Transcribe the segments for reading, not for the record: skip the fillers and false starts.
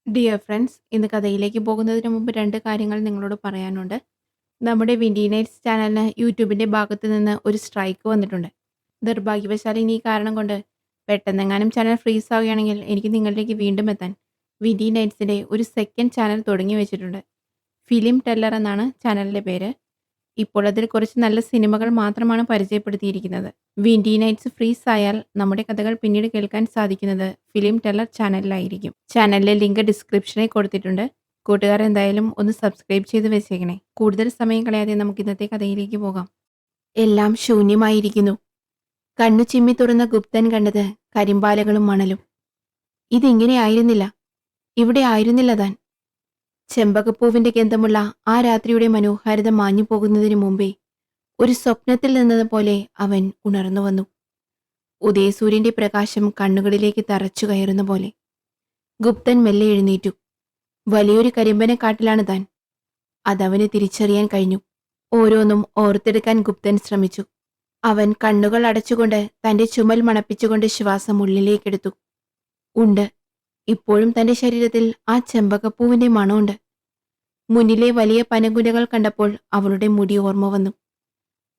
Dear friends, ഇന്ന് കഥയിലേക്ക് പോകുന്നതിന് മുമ്പ് 2 കാര്യങ്ങൾ നിങ്ങളോട് പറയാനുണ്ട്. നമ്മുടെ വിൻഡി നൈറ്റ്സ് ചാനലിന് യൂട്യൂബിൻ്റെ ഭാഗത്ത് നിന്ന് ഒരു സ്ട്രൈക്ക് വന്നിട്ടുണ്ട്. നിർഭാഗ്യവശാൽ ഇനി ഈ കാരണം കൊണ്ട് പെട്ടെന്നെങ്ങാനും ചാനൽ ഫ്രീസ് ആവുകയാണെങ്കിൽ എനിക്ക് നിങ്ങളിലേക്ക് വീണ്ടും എത്താൻ വിൻഡി നൈറ്റ്സിൻ്റെ ഒരു സെക്കൻഡ് ചാനൽ തുടങ്ങി വെച്ചിട്ടുണ്ട്. ഫിലിം ടെല്ലർ എന്നാണ് ചാനലിൻ്റെ പേര്. ഇപ്പോൾ അതിൽ കുറച്ച് നല്ല സിനിമകൾ മാത്രമാണ് പരിചയപ്പെടുത്തിയിരിക്കുന്നത്. വിൻഡി നൈറ്റ്സ് ഫ്രീസ് ആയാൽ നമ്മുടെ കഥകൾ പിന്നീട് കേൾക്കാൻ സാധിക്കുന്നത് ഫിലിം ടെല്ലർ ചാനലിലായിരിക്കും. ചാനലിലെ ലിങ്ക് ഡിസ്ക്രിപ്ഷനിൽ കൊടുത്തിട്ടുണ്ട്. കൂട്ടുകാർ എന്തായാലും ഒന്ന് സബ്സ്ക്രൈബ് ചെയ്ത് വെച്ചേക്കണേ. കൂടുതൽ സമയം കളയാതെ നമുക്ക് ഇന്നത്തെ കഥയിലേക്ക് പോകാം. എല്ലാം ശൂന്യമായിരിക്കുന്നു. കണ്ണു ചിമ്മി തുറന്ന ഗുപ്തൻ കണ്ടത് കരിമ്പാലകളും മണലും. ഇതിങ്ങനെ ആയിരുന്നില്ല, ഇവിടെ ആയിരുന്നില്ല താൻ. ചെമ്പകപ്പൂവിന്റെ ഗന്ധമുള്ള ആ രാത്രിയുടെ മനോഹാരിത മാഞ്ഞു പോകുന്നതിനു മുമ്പേ ഒരു സ്വപ്നത്തിൽ നിന്നതുപോലെ അവൻ ഉണർന്നു വന്നു. ഉദയസൂര്യന്റെ പ്രകാശം കണ്ണുകളിലേക്ക് തറച്ചു കയറുന്ന പോലെ. ഗുപ്തൻ മെല്ലെ എഴുന്നേറ്റു. വലിയൊരു കരിമ്പനക്കാട്ടിലാണ് താൻ. അതവന് തിരിച്ചറിയാൻ കഴിഞ്ഞു. ഓരോന്നും ഓർത്തെടുക്കാൻ ഗുപ്തൻ ശ്രമിച്ചു. അവൻ കണ്ണുകൾ അടച്ചുകൊണ്ട് തന്റെ ചുമൽ മണപ്പിച്ചുകൊണ്ട് ശ്വാസം ഉള്ളിലേക്കെടുത്തു. ഉണ്ട്, ഇപ്പോഴും തന്റെ ശരീരത്തിൽ ആ ചെമ്പകപ്പൂവിന്റെ മണമുണ്ട്. മുന്നിലെ വലിയ പനങ്കുലകൾ കണ്ടപ്പോൾ അവളുടെ മുടി ഓർമ്മ വന്നു.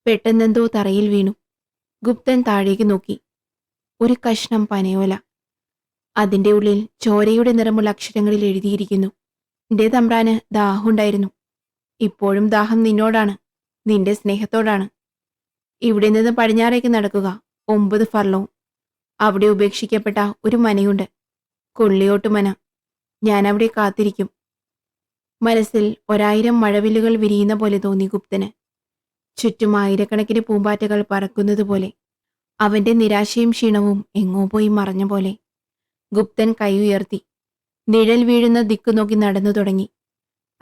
പെട്ടെന്നെന്തോ തറയിൽ വീണു. ഗുപ്തൻ താഴേക്ക് നോക്കി. ഒരു കഷ്ണം പനയോല. അതിന്റെ ഉള്ളിൽ ചോരയുടെ നിറമുള്ള അക്ഷരങ്ങളിൽ എഴുതിയിരിക്കുന്നു: എന്റെ തമ്പ്രാന് ദാഹമുണ്ടായിരുന്നു. ഇപ്പോഴും ദാഹം നിന്നോടാണ്, നിന്റെ സ്നേഹത്തോടാണ്. ഇവിടെ നിന്ന് പടിഞ്ഞാറേക്ക് നടക്കുക 9 ഫർലോങ്. അവിടെ ഉപേക്ഷിക്കപ്പെട്ട ഒരു മനയുണ്ട്, കൊള്ളിയോട്ടുമന. ഞാൻ അവിടെ കാത്തിരിക്കും. മനസ്സിൽ 1000 മഴവില്ലുകൾ വിരിയുന്ന പോലെ തോന്നി ഗുപ്തന്. ചുറ്റും ആയിരക്കണക്കിന് പൂമ്പാറ്റകൾ പറക്കുന്നത് പോലെ. അവന്റെ നിരാശയും ക്ഷീണവും എങ്ങോ പോയി മറഞ്ഞ പോലെ. ഗുപ്തൻ കൈ ഉയർത്തി. നിഴൽ വീഴുന്ന ദിക്കു നോക്കി നടന്നു തുടങ്ങി.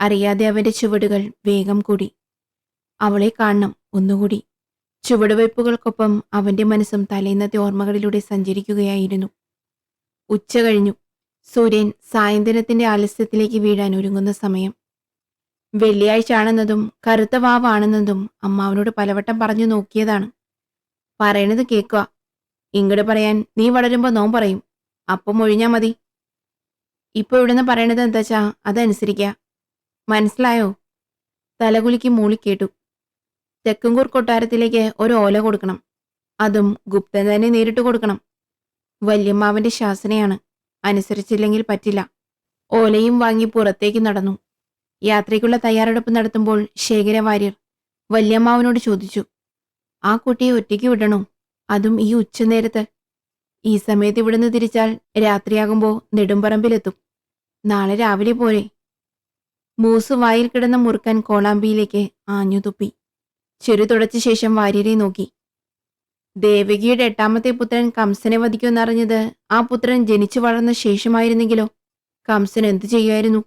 അറിയാതെ അവന്റെ ചുവടുകൾ വേഗം കൂടി. അവളെ കാണണം ഒന്നുകൂടി. ചുവടുവയ്പ്പുകൾക്കൊപ്പം അവന്റെ മനസ്സും തലേന്നത്തെ ഓർമ്മകളിലൂടെ സഞ്ചരിക്കുകയായിരുന്നു. ഉച്ച കഴിഞ്ഞു. സൂര്യൻ സായന്തനത്തിന്റെ ആലസ്യത്തിലേക്ക് വീഴാൻ ഒരുങ്ങുന്ന സമയം. വെള്ളിയാഴ്ച ആണെന്നതും കറുത്ത വാവാണെന്നതും അമ്മാവനോട് പലവട്ടം പറഞ്ഞു നോക്കിയതാണ്. പറയണത് കേൾക്കുക. ഇങ്ങോട്ട് പറയാൻ നീ വളരുമ്പോ നോം പറയും, അപ്പം ഒഴിഞ്ഞാ മതി. ഇപ്പൊ ഇവിടുന്ന് പറയണത് എന്താച്ചാ അതനുസരിക്ക. മനസ്സിലായോ? തലകുലുക്കി മൂളി കേട്ടു. തെക്കുംകൂർ കൊട്ടാരത്തിലേക്ക് ഒരു ഓല കൊടുക്കണം. അതും ഗുപ്തൻ തന്നെ നേരിട്ട് കൊടുക്കണം. വല്യമ്മാവന്റെ ശാസനയാണ്, അനുസരിച്ചില്ലെങ്കിൽ പറ്റില്ല. ഓലയും വാങ്ങി പുറത്തേക്ക് നടന്നു. യാത്രയ്ക്കുള്ള തയ്യാറെടുപ്പ് നടത്തുമ്പോൾ ശേഖരവാര്യർ വല്യമ്മാവനോട് ചോദിച്ചു: ആ കുട്ടിയെ ഒറ്റയ്ക്ക് വിടണോ? അതും ഈ ഉച്ചനേരത്ത്? ഈ സമയത്ത് ഇവിടുന്ന് തിരിച്ചാൽ രാത്രിയാകുമ്പോ നെടുമ്പറമ്പിലെത്തും. നാളെ രാവിലെ പോരെ? മൂസ് വായിൽ കിടന്ന മുറുക്കൻ കോളാമ്പിയിലേക്ക് ആഞ്ഞു തുപ്പി. ചെറു തുടച്ച ശേഷം വാര്യരെ നോക്കി. ദേവകിയുടെ 8ാമത്തെ പുത്രൻ കംസനെ വധിക്കുമെന്നറിഞ്ഞത് ആ പുത്രൻ ജനിച്ചു വളർന്ന ശേഷമായിരുന്നെങ്കിലോ കംസൻ എന്തു ചെയ്യുമായിരുന്നു?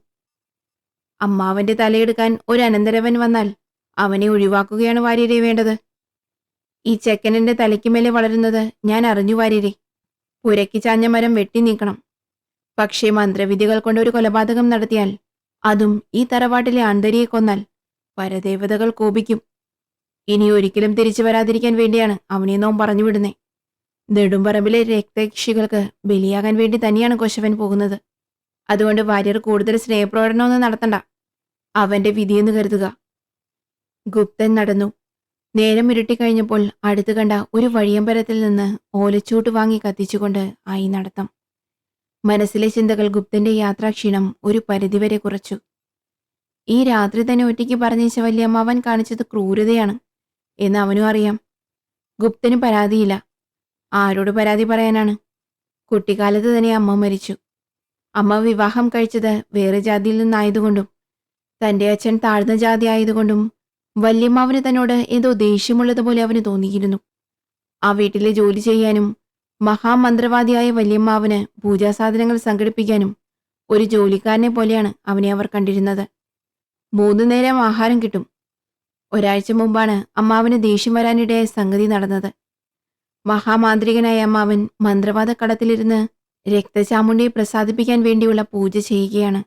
അമ്മാവന്റെ തലയെടുക്കാൻ ഒരു അനന്തരവൻ വന്നാൽ അവനെ ഒഴിവാക്കുകയാണ് വാര്യരെ വേണ്ടത്. ഈ ചെക്കനന്റെ തലയ്ക്ക് മേലെ വളരുന്നത് ഞാൻ അറിഞ്ഞു വാര്യരെ. പുരയ്ക്ക് ചാഞ്ഞ മരം വെട്ടി നീക്കണം. പക്ഷേ മന്ത്രവിധികൾ കൊണ്ട് ഒരു കൊലപാതകം നടത്തിയാൽ, അതും ഈ തറവാട്ടിലെ ആന്തരിയെ കൊന്നാൽ പരദേവതകൾ കോപിക്കും. ഇനി ഒരിക്കലും തിരിച്ചു വരാതിരിക്കാൻ വേണ്ടിയാണ് അവനെ നോം പറഞ്ഞുവിടുന്നേ. നെടുമ്പറമ്പിലെ രക്തയക്ഷികൾക്ക് ബലിയാകാൻ വേണ്ടി തന്നെയാണ് കൊശവൻ പോകുന്നത്. അതുകൊണ്ട് വാര്യർ കൂടുതൽ സ്നേഹപ്രകടനമൊന്നും നടത്തണ്ട. അവന്റെ വിധിയെന്ന് കരുതുക. ഗുപ്തൻ നടന്നു. നേരം ഇരുട്ടിക്കഴിഞ്ഞപ്പോൾ അടുത്തു കണ്ട ഒരു വഴിയമ്പലത്തിൽ നിന്ന് ഓലച്ചൂട്ട് വാങ്ങി കത്തിച്ചുകൊണ്ട് ആയി നടത്തം. മനസ്സിലെ ചിന്തകൾ ഗുപ്തന്റെ യാത്രാക്ഷീണം ഒരു പരിധിവരെ കുറച്ചു. ഈ രാത്രി തന്നെ ഒറ്റയ്ക്ക് പറഞ്ഞയച്ച വല്യമ്മാവൻ കാണിച്ചത് ക്രൂരതയാണ് എന്ന് അവനും അറിയാം. ഗുപ്തന് പരാതിയില്ല. ആരോട് പരാതി പറയാനാണ്? കുട്ടിക്കാലത്ത് തന്നെ അമ്മ മരിച്ചു. അമ്മ വിവാഹം കഴിച്ചത് വേറെ ജാതിയിൽ നിന്നായതുകൊണ്ടും തന്റെ അച്ഛൻ താഴ്ന്ന ജാതി ആയതുകൊണ്ടും വല്യമ്മാവന് തന്നോട് ഏതോ ദേഷ്യമുള്ളതുപോലെ അവന് തോന്നിയിരുന്നു. ആ വീട്ടിലെ ജോലി ചെയ്യാനും മഹാമന്ത്രവാദിയായ വല്യമ്മാവന് പൂജാസാധനങ്ങൾ സംഘടിപ്പിക്കാനും ഒരു ജോലിക്കാരനെ പോലെയാണ് അവനെ അവർ കണ്ടിരുന്നത്. 3 നേരം ആഹാരം കിട്ടും. ഒരാഴ്ച മുമ്പാണ് അമ്മാവന് ദേഷ്യം വരാനിടയായ സംഗതി നടന്നത്. മഹാമാന്ത്രികനായ അമ്മാവൻ മന്ത്രവാദ കടത്തിലിരുന്ന് രക്തചാമുണ്ടിയെ പ്രസാദിപ്പിക്കാൻ വേണ്ടിയുള്ള പൂജ ചെയ്യുകയാണ്.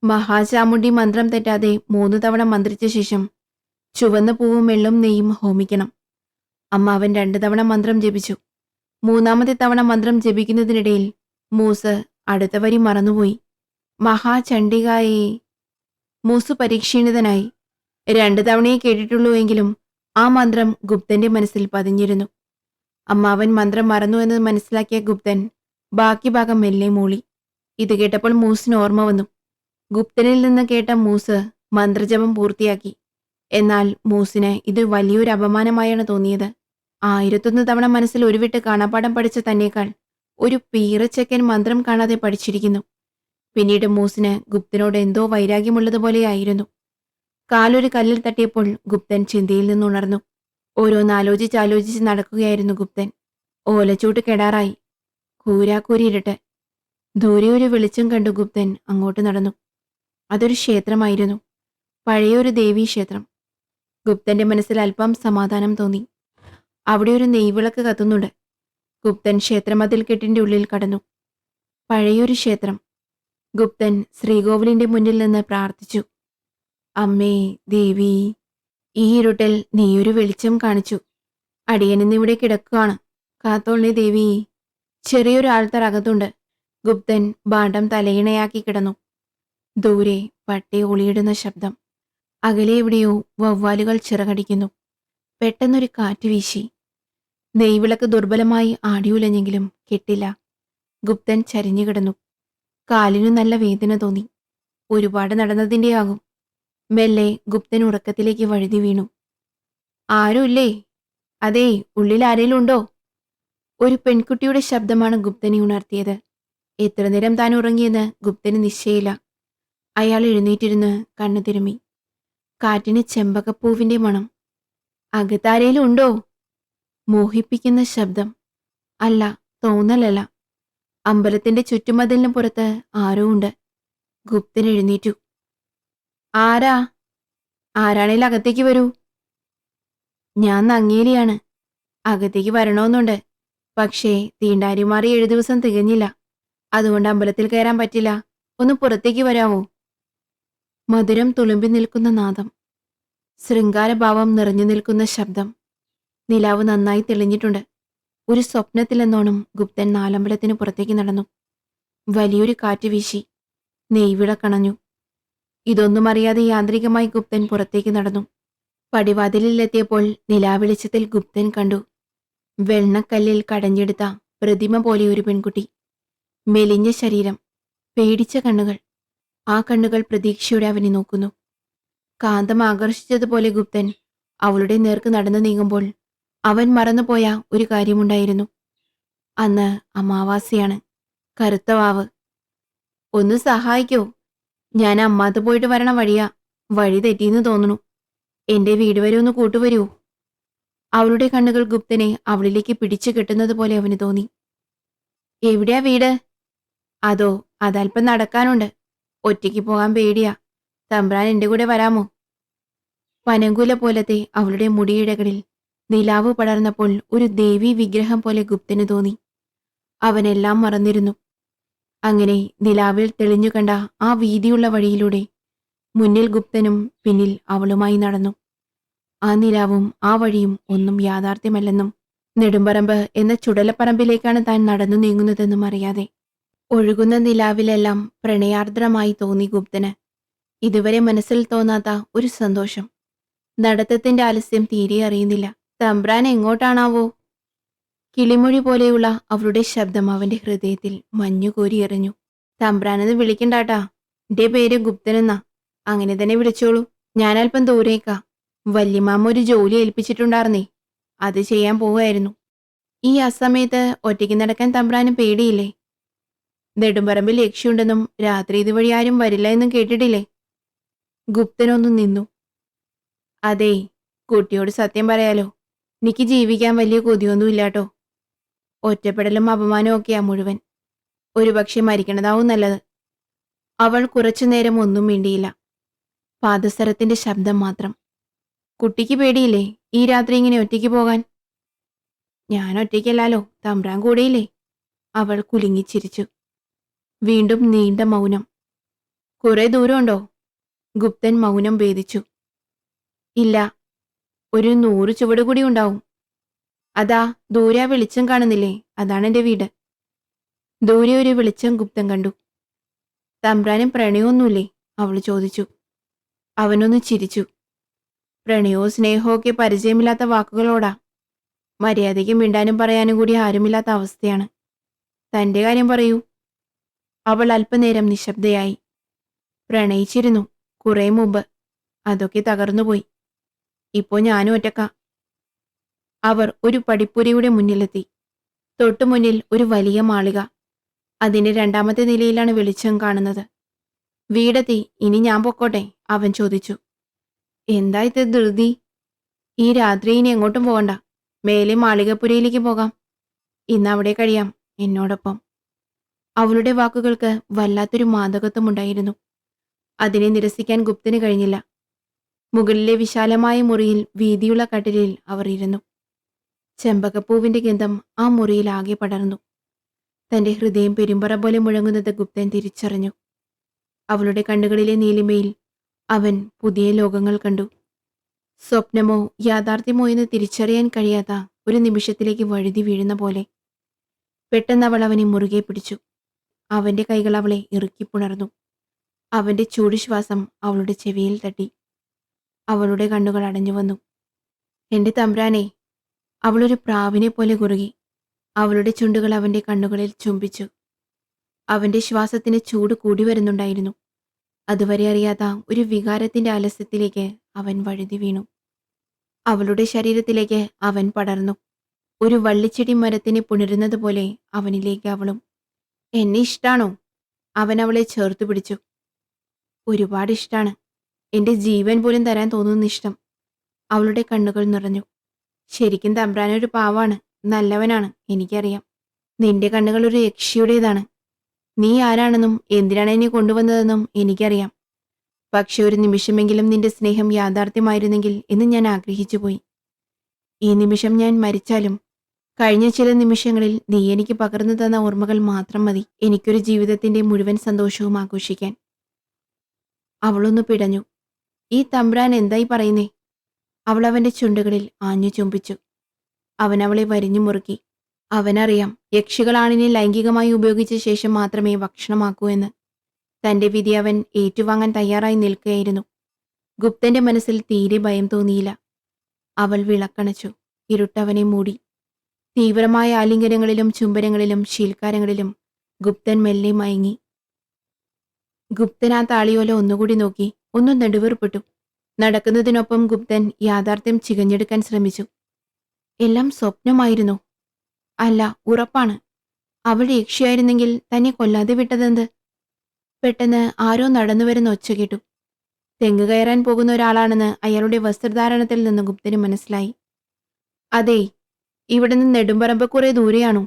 മഹാചാമുണ്ടി മന്ത്രം തെറ്റാതെ 3 തവണ മന്ത്രിച്ച ശേഷം ചുവന്ന പൂവും വെള്ളും നെയ്യും ഹോമിക്കണം. അമ്മാവൻ 2 തവണ മന്ത്രം ജപിച്ചു. 3ാമത്തെ തവണ മന്ത്രം ജപിക്കുന്നതിനിടയിൽ മൂസ് അടുത്ത വരി മറന്നുപോയി. മഹാചണ്ഡികായേ. മൂസു പരീക്ഷീണിതനായി. 2 തവണയേ കേട്ടിട്ടുള്ളൂ എങ്കിലും ആ മന്ത്രം ഗുപ്തന്റെ മനസ്സിൽ പതിഞ്ഞിരുന്നു. അമ്മാവൻ മന്ത്രം മറന്നു എന്ന് മനസ്സിലാക്കിയ ഗുപ്തൻ ബാക്കി ഭാഗം മെല്ലെ മൂളി. ഇത് കേട്ടപ്പോൾ മൂസിന് ഓർമ്മ വന്നു. ഗുപ്തനിൽ നിന്ന് കേട്ട മൂസ് മന്ത്രജപം പൂർത്തിയാക്കി. എന്നാൽ മൂസിന് ഇത് വലിയൊരു അപമാനമായാണ് തോന്നിയത്. 1001 തവണ മനസ്സിൽ ഉരുവിട്ട് കാണാപ്പാഠം പഠിച്ച തന്നേക്കാൾ ഒരു പീറച്ചക്കൻ മന്ത്രം കാണാതെ പഠിച്ചിരിക്കുന്നു. പിന്നീട് മൂസിന് ഗുപ്തനോട് എന്തോ വൈരാഗ്യമുള്ളതുപോലെയായിരുന്നു. കാലൊരു കല്ലിൽ തട്ടിയപ്പോൾ ഗുപ്തൻ ചിന്തയിൽ നിന്നുണർന്നു. ഓരോന്നാലോചിച്ചാലോചിച്ച് നടക്കുകയായിരുന്നു ഗുപ്തൻ. ഓലച്ചൂട്ട് കെടാറായി. കൂരാക്കൂരിരുട്ട്. ദൂരെ ഒരു വെളിച്ചം കണ്ടു ഗുപ്തൻ അങ്ങോട്ട് നടന്നു. അതൊരു ക്ഷേത്രമായിരുന്നു. പഴയൊരു ദേവീക്ഷേത്രം. ഗുപ്തന്റെ മനസ്സിൽ അല്പം സമാധാനം തോന്നി. അവിടെ ഒരു നെയ്വിളക്ക് കത്തുന്നുണ്ട്. ഗുപ്തൻ ക്ഷേത്രമതിൽ കെട്ടിന്റെ ഉള്ളിൽ കടന്നു. പഴയൊരു ക്ഷേത്രം. ഗുപ്തൻ ശ്രീകോവിലിന്റെ മുന്നിൽ നിന്ന് പ്രാർത്ഥിച്ചു. അമ്മേ ദേവി, ഈ ഇരുട്ടിൽ നീയൊരു വെളിച്ചം കാണിച്ചു. അടിയനിന്നിവിടെ കിടക്കുകയാണ്. കാത്തോളണേ ദേവി. ചെറിയൊരു ആൾത്തറ അകത്തുണ്ട്. ഗുപ്തൻ ഭാണ്ഡം തലയിണയാക്കി കിടന്നു. ദൂരെ പട്ടി ഒളിയിടുന്ന ശബ്ദം. അകലെ എവിടെയോ വവ്വാലുകൾ ചിറകടിക്കുന്നു. പെട്ടെന്നൊരു കാറ്റ് വീശി. നെയ്വിളക്ക് ദുർബലമായി ആടിയുലഞ്ഞെങ്കിലും കെട്ടില്ല. ഗുപ്തൻ ചരിഞ്ഞു കിടന്നു. കാലിനു നല്ല വേദന തോന്നി. ഒരുപാട് നടന്നതിൻ്റെയാകും. മെല്ലെ ഗുപ്തൻ ഉറക്കത്തിലേക്ക് വഴുതി വീണു. ആരുമില്ലേ? അതേ, ഉള്ളിൽ ആരേലും ഉണ്ടോ? ഒരു പെൺകുട്ടിയുടെ ശബ്ദമാണ് ഗുപ്തനെ ഉണർത്തിയത്. എത്ര നേരം താൻ ഉറങ്ങിയെന്ന് ഗുപ്തന് നിശ്ചയില്ല. അയാൾ എഴുന്നേറ്റിരുന്ന് കണ്ണു തിരുമ്മി. കാറ്റിന് ചെമ്പകപ്പൂവിന്റെ മണം. അകത്താരേലും ഉണ്ടോ? മോഹിപ്പിക്കുന്ന ശബ്ദം. അല്ല, തോന്നലല്ല. അമ്പലത്തിന്റെ ചുറ്റുമതിലിന് പുറത്ത് ആരോ ഉണ്ട്. ഗുപ്തൻ എഴുന്നേറ്റു. ആരാ? ആരാണേലും അകത്തേക്ക് വരൂ. ഞാൻ നങ്ങേലിയാണ്. അകത്തേക്ക് വരണമെന്നുണ്ട്. പക്ഷേ തീണ്ടാരിമാറി 7 ദിവസം തികഞ്ഞില്ല. അതുകൊണ്ട് അമ്പലത്തിൽ കയറാൻ പറ്റില്ല. ഒന്ന് പുറത്തേക്ക് വരാമോ? മധുരം തുളുമ്പി നിൽക്കുന്ന നാദം. ശൃംഗാരഭാവം നിറഞ്ഞു നിൽക്കുന്ന ശബ്ദം. നിലാവ് നന്നായി തെളിഞ്ഞിട്ടുണ്ട്. ഒരു സ്വപ്നത്തിലെന്നോണം ഗുപ്തൻ നാലമ്പലത്തിന് പുറത്തേക്ക് നടന്നു. വലിയൊരു കാറ്റ് വീശി. നെയ്വിളക്കണഞ്ഞു. ഇതൊന്നും അറിയാതെ യാന്ത്രികമായി ഗുപ്തൻ പുറത്തേക്ക് നടന്നു. പടിവാതിലിലെത്തിയപ്പോൾ നിലാവെളിച്ചത്തിൽ ഗുപ്തൻ കണ്ടു വെണ്ണക്കല്ലിൽ കടഞ്ഞെടുത്ത പ്രതിമ പോലെ ഒരു പെൺകുട്ടി. മെലിഞ്ഞ ശരീരം, പേടിച്ച കണ്ണുകൾ. ആ കണ്ണുകൾ പ്രതീക്ഷയോടെ അവനെ നോക്കുന്നു. കാന്തം ആകർഷിച്ചതുപോലെ ഗുപ്തൻ അവളുടെ നേർക്ക് നടന്നു നീങ്ങുമ്പോൾ അവൻ മറന്നുപോയ ഒരു കാര്യമുണ്ടായിരുന്നു. അന്ന് അമാവാസിയാണ്. കറുത്ത വാവ്. ഒന്ന് സഹായിക്കോ? ഞാൻ അമ്മാത്ത് പോയിട്ട് വരണ വഴിയാ. വഴി തെറ്റിയെന്ന് തോന്നുന്നു. എന്റെ വീട് വരെ ഒന്ന് കൂട്ടുവരൂ. അവളുടെ കണ്ണുകൾ ഗുപ്തനെ അവളിലേക്ക് പിടിച്ചു കെട്ടുന്നത് പോലെ അവന് തോന്നി. എവിടെയാ വീട്? അതോ, അതല്പം നടക്കാനുണ്ട്. ഒറ്റയ്ക്ക് പോകാൻ പേടിയാ. തമ്പ്രാൻ എന്റെ കൂടെ വരാമോ? പനങ്കുല പോലത്തെ അവളുടെ മുടിയിഴകളിൽ നിലാവ് പടർന്നപ്പോൾ ഒരു ദേവീ വിഗ്രഹം പോലെ ഗുപ്തന് തോന്നി. അവനെല്ലാം മറന്നിരുന്നു. അങ്ങനെ നിലാവിൽ തെളിഞ്ഞു കണ്ട ആ വീതിയുള്ള വഴിയിലൂടെ മുന്നിൽ ഗുപ്തനും പിന്നിൽ അവളുമായി നടന്നു. ആ നിലാവും ആ വഴിയും ഒന്നും യാഥാർത്ഥ്യമല്ലെന്നും നെടുമ്പറമ്പ് എന്ന ചുടലപ്പറമ്പിലേക്കാണ് താൻ നടന്നു നീങ്ങുന്നതെന്നും അറിയാതെ ഒഴുകുന്ന നിലാവിലെല്ലാം പ്രണയാർദ്രമായി തോന്നി ഗുപ്തന്. ഇതുവരെ മനസ്സിൽ തോന്നാത്ത ഒരു സന്തോഷം. നടത്തത്തിന്റെ ആലസ്യം തീരെ അറിയുന്നില്ല. തമ്പ്രാൻ എങ്ങോട്ടാണാവോ? കിളിമൊഴി പോലെയുള്ള അവളുടെ ശബ്ദം അവന്റെ ഹൃദയത്തിൽ മഞ്ഞുകോരി എറിഞ്ഞു. തമ്പ്രാനെന്ന് വിളിക്കണ്ടാട്ടാ. എന്റെ പേര് ഗുപ്തനെന്നാ. അങ്ങനെ തന്നെ വിളിച്ചോളൂ. ഞാനല്പം ദൂരേക്കാ. വല്യമാമ ഒരു ജോലി ഏൽപ്പിച്ചിട്ടുണ്ടായിരുന്നേ. അത് ചെയ്യാൻ പോവായിരുന്നു. ഈ അസമയത്ത് ഒറ്റയ്ക്ക് നടക്കാൻ തമ്പ്രാന് പേടിയില്ലേ? നെടുമ്പറമ്പിൽ യക്ഷിയുണ്ടെന്നും രാത്രി ഇതുവഴി ആരും വരില്ല എന്നും കേട്ടിട്ടില്ലേ? ഗുപ്തനൊന്നു നിന്നു. അതേ, കുട്ടിയോട് സത്യം പറയാലോ, എനിക്ക് ജീവിക്കാൻ വലിയ കൊതിയൊന്നും ഇല്ലാട്ടോ. ഒറ്റപ്പെടലും അപമാനവും ഒക്കെയാ മുഴുവൻ. ഒരുപക്ഷെ മരിക്കണതാവും നല്ലത്. അവൾ കുറച്ചുനേരം ഒന്നും മിണ്ടിയില്ല. പാദസരത്തിന്റെ ശബ്ദം മാത്രം. കുട്ടിക്ക് പേടിയില്ലേ ഈ രാത്രി ഇങ്ങനെ ഒറ്റയ്ക്ക് പോകാൻ? ഞാൻ ഒറ്റയ്ക്കല്ലാലോ, തമ്പ്രാൻ കൂടെയില്ലേ? അവൾ കുലുങ്ങിച്ചിരിച്ചു. വീണ്ടും നീണ്ട മൗനം. കുറെ ദൂരമുണ്ടോ? ഗുപ്തൻ മൗനം ഭേദിച്ചു. ഇല്ല, ഒരു 100 ചുവട് കൂടി ഉണ്ടാവും. അതാ ദൂരെ ആ വെളിച്ചം കാണുന്നില്ലേ? അതാണ് എന്റെ വീട്. ദൂരെ ഒരു വെളിച്ചം ഗുപ്തൻ കണ്ടു. തമ്പ്രാനും പ്രണയമൊന്നുമില്ലേ? അവൾ ചോദിച്ചു. അവനൊന്ന് ചിരിച്ചു. പ്രണയവും സ്നേഹവും ഒക്കെ പരിചയമില്ലാത്ത വാക്കുകളോടാ. മര്യാദയ്ക്ക് മിണ്ടാനും പറയാനും കൂടി ആരുമില്ലാത്ത അവസ്ഥയാണ്. തന്റെ കാര്യം പറയൂ. അവൾ അല്പനേരം നിശബ്ദയായി. പ്രണയിച്ചിരുന്നു, കുറെ മുമ്പ്. അതൊക്കെ തകർന്നുപോയി. ഇപ്പോ ഞാനും ഒറ്റക്കാ. അവർ ഒരു പടിപ്പുരയുടെ മുന്നിലെത്തി. തൊട്ടുമുന്നിൽ ഒരു വലിയ മാളിക. അതിന്റെ രണ്ടാമത്തെ നിലയിലാണ് വെളിച്ചം കാണുന്നത്. വീടെത്തി, ഇനി ഞാൻ പൊക്കോട്ടെ? അവൻ ചോദിച്ചു. എന്താ ഇത് ധൃതി? ഈ രാത്രി ഇനി എങ്ങോട്ടും പോകണ്ട. മേലെ മാളികപ്പുരയിലേക്ക് പോകാം. ഇന്ന് അവിടെ കഴിയാം, എന്നോടൊപ്പം. അവളുടെ വാക്കുകൾക്ക് വല്ലാത്തൊരു മാദകത്വമുണ്ടായിരുന്നു. അതിനെ നിരസിക്കാൻ ഗുപ്തന് കഴിഞ്ഞില്ല. മുകളിലെ വിശാലമായ മുറിയിൽ വീതിയുള്ള കട്ടിലിൽ അവർ ഇരുന്നു. ചെമ്പകപ്പൂവിന്റെ ഗന്ധം ആ മുറിയിൽ ആകെ പടർന്നു. തന്റെ ഹൃദയം പെരുമ്പറ പോലെ മുഴങ്ങുന്നത് ഗുപ്തൻ തിരിച്ചറിഞ്ഞു. അവളുടെ കണ്ണുകളിലെ നീലിമയിൽ അവൻ പുതിയ ലോകങ്ങൾ കണ്ടു. സ്വപ്നമോ യാഥാർത്ഥ്യമോ എന്ന് തിരിച്ചറിയാൻ കഴിയാത്ത ഒരു നിമിഷത്തിലേക്ക് വഴുതി വീഴുന്ന പോലെ. പെട്ടെന്ന് അവൾ അവനെ മുറുകെ പിടിച്ചു. അവന്റെ കൈകൾ അവളെ ഇറുക്കിപ്പുണർന്നു. അവന്റെ ചൂടുശ്വാസം അവളുടെ ചെവിയിൽ തട്ടി. അവളുടെ കണ്ണുകൾ അടഞ്ഞു വന്നു. എന്റെ തമ്പ്രാനെ! അവളൊരു പ്രാവിനെ പോലെ കുറുകി. അവളുടെ ചുണ്ടുകൾ അവന്റെ കണ്ണുകളിൽ ചുംബിച്ചു. അവന്റെ ശ്വാസത്തിന് ചൂട് കൂടി വരുന്നുണ്ടായിരുന്നു. അതുവരെ അറിയാത്ത ഒരു വികാരത്തിന്റെ ആലസ്യത്തിലേക്ക് അവൻ വഴുതി വീണു. അവളുടെ ശരീരത്തിലേക്ക് അവൻ പടർന്നു. ഒരു വള്ളിച്ചെടി മരത്തിനെ പുണരുന്നത് പോലെ അവനിലേക്ക് അവളും. എന്നെ ഇഷ്ടാണോ? അവൻ അവളെ ചേർത്തു പിടിച്ചു. ഒരുപാട് ഇഷ്ടാണ്. എന്റെ ജീവൻ പോലും തരാൻ തോന്നുന്ന ഇഷ്ടം. അവളുടെ കണ്ണുകൾ നിറഞ്ഞു. ശരിക്കും തമ്പ്രാനൊരു പാവാണ്, നല്ലവനാണ്, എനിക്കറിയാം. നിന്റെ കണ്ണുകൾ ഒരു യക്ഷിയുടേതാണ്. നീ ആരാണെന്നും എന്തിനാണ് എന്നെ കൊണ്ടുവന്നതെന്നും എനിക്കറിയാം. പക്ഷെ ഒരു നിമിഷമെങ്കിലും നിന്റെ സ്നേഹം യാഥാർത്ഥ്യമായിരുന്നെങ്കിൽ എന്ന് ഞാൻ ആഗ്രഹിച്ചു പോയി. ഈ നിമിഷം ഞാൻ മരിച്ചാലും കഴിഞ്ഞ ചില നിമിഷങ്ങളിൽ നീ എനിക്ക് പകർന്നു തന്ന ഓർമ്മകൾ മാത്രം മതി എനിക്കൊരു ജീവിതത്തിന്റെ മുഴുവൻ സന്തോഷവും ആഘോഷിക്കാൻ. അവളൊന്ന് പിടഞ്ഞു. ഈ തമ്പ്രാൻ എന്തായി പറയുന്നേ? അവൾ അവന്റെ ചുണ്ടുകളിൽ ആഞ്ഞു ചുംബിച്ചു. അവൻ അവളെ വരിഞ്ഞു മുറുക്കി. അവനറിയാം, യക്ഷികളാണിനെ ലൈംഗികമായി ഉപയോഗിച്ച ശേഷം മാത്രമേ ഭക്ഷണമാക്കൂ എന്ന്. തന്റെ വിധി അവൻ ഏറ്റുവാങ്ങാൻ തയ്യാറായി നിൽക്കുകയായിരുന്നു. ഗുപ്തന്റെ മനസ്സിൽ തീരെ ഭയം തോന്നിയില്ല. അവൾ വിളക്കണച്ചു. ഇരുട്ടവനെ മൂടി. തീവ്രമായ ആലിംഗനങ്ങളിലും ചുംബനങ്ങളിലും ശീൽക്കാരങ്ങളിലും ഗുപ്തൻ മെല്ലെ മയങ്ങി. ഗുപ്തൻ ആ താളിയോല ഒന്നുകൂടി നോക്കി. ഒന്ന് നെടുവേർപ്പെട്ടു. നടക്കുന്നതിനൊപ്പം ഗുപ്തൻ യാഥാർത്ഥ്യം ചികഞ്ഞെടുക്കാൻ ശ്രമിച്ചു. എല്ലാം സ്വപ്നമായിരുന്നു. അല്ല, ഉറപ്പാണ്. അവൾ യക്ഷിയായിരുന്നെങ്കിൽ തന്നെ കൊല്ലാതെ വിട്ടതെന്ത്? പെട്ടെന്ന് ആരോ നടന്നുവരുന്ന ഒച്ച കേട്ടു. തെങ്ങ് കയറാൻ പോകുന്ന ഒരാളാണെന്ന് അയാളുടെ വസ്ത്രധാരണത്തിൽ നിന്ന് ഗുപ്തന് മനസ്സിലായി. അതേ, ഇവിടെ നിന്ന് നെടുമ്പറമ്പ് കുറെ ദൂരെയാണോ?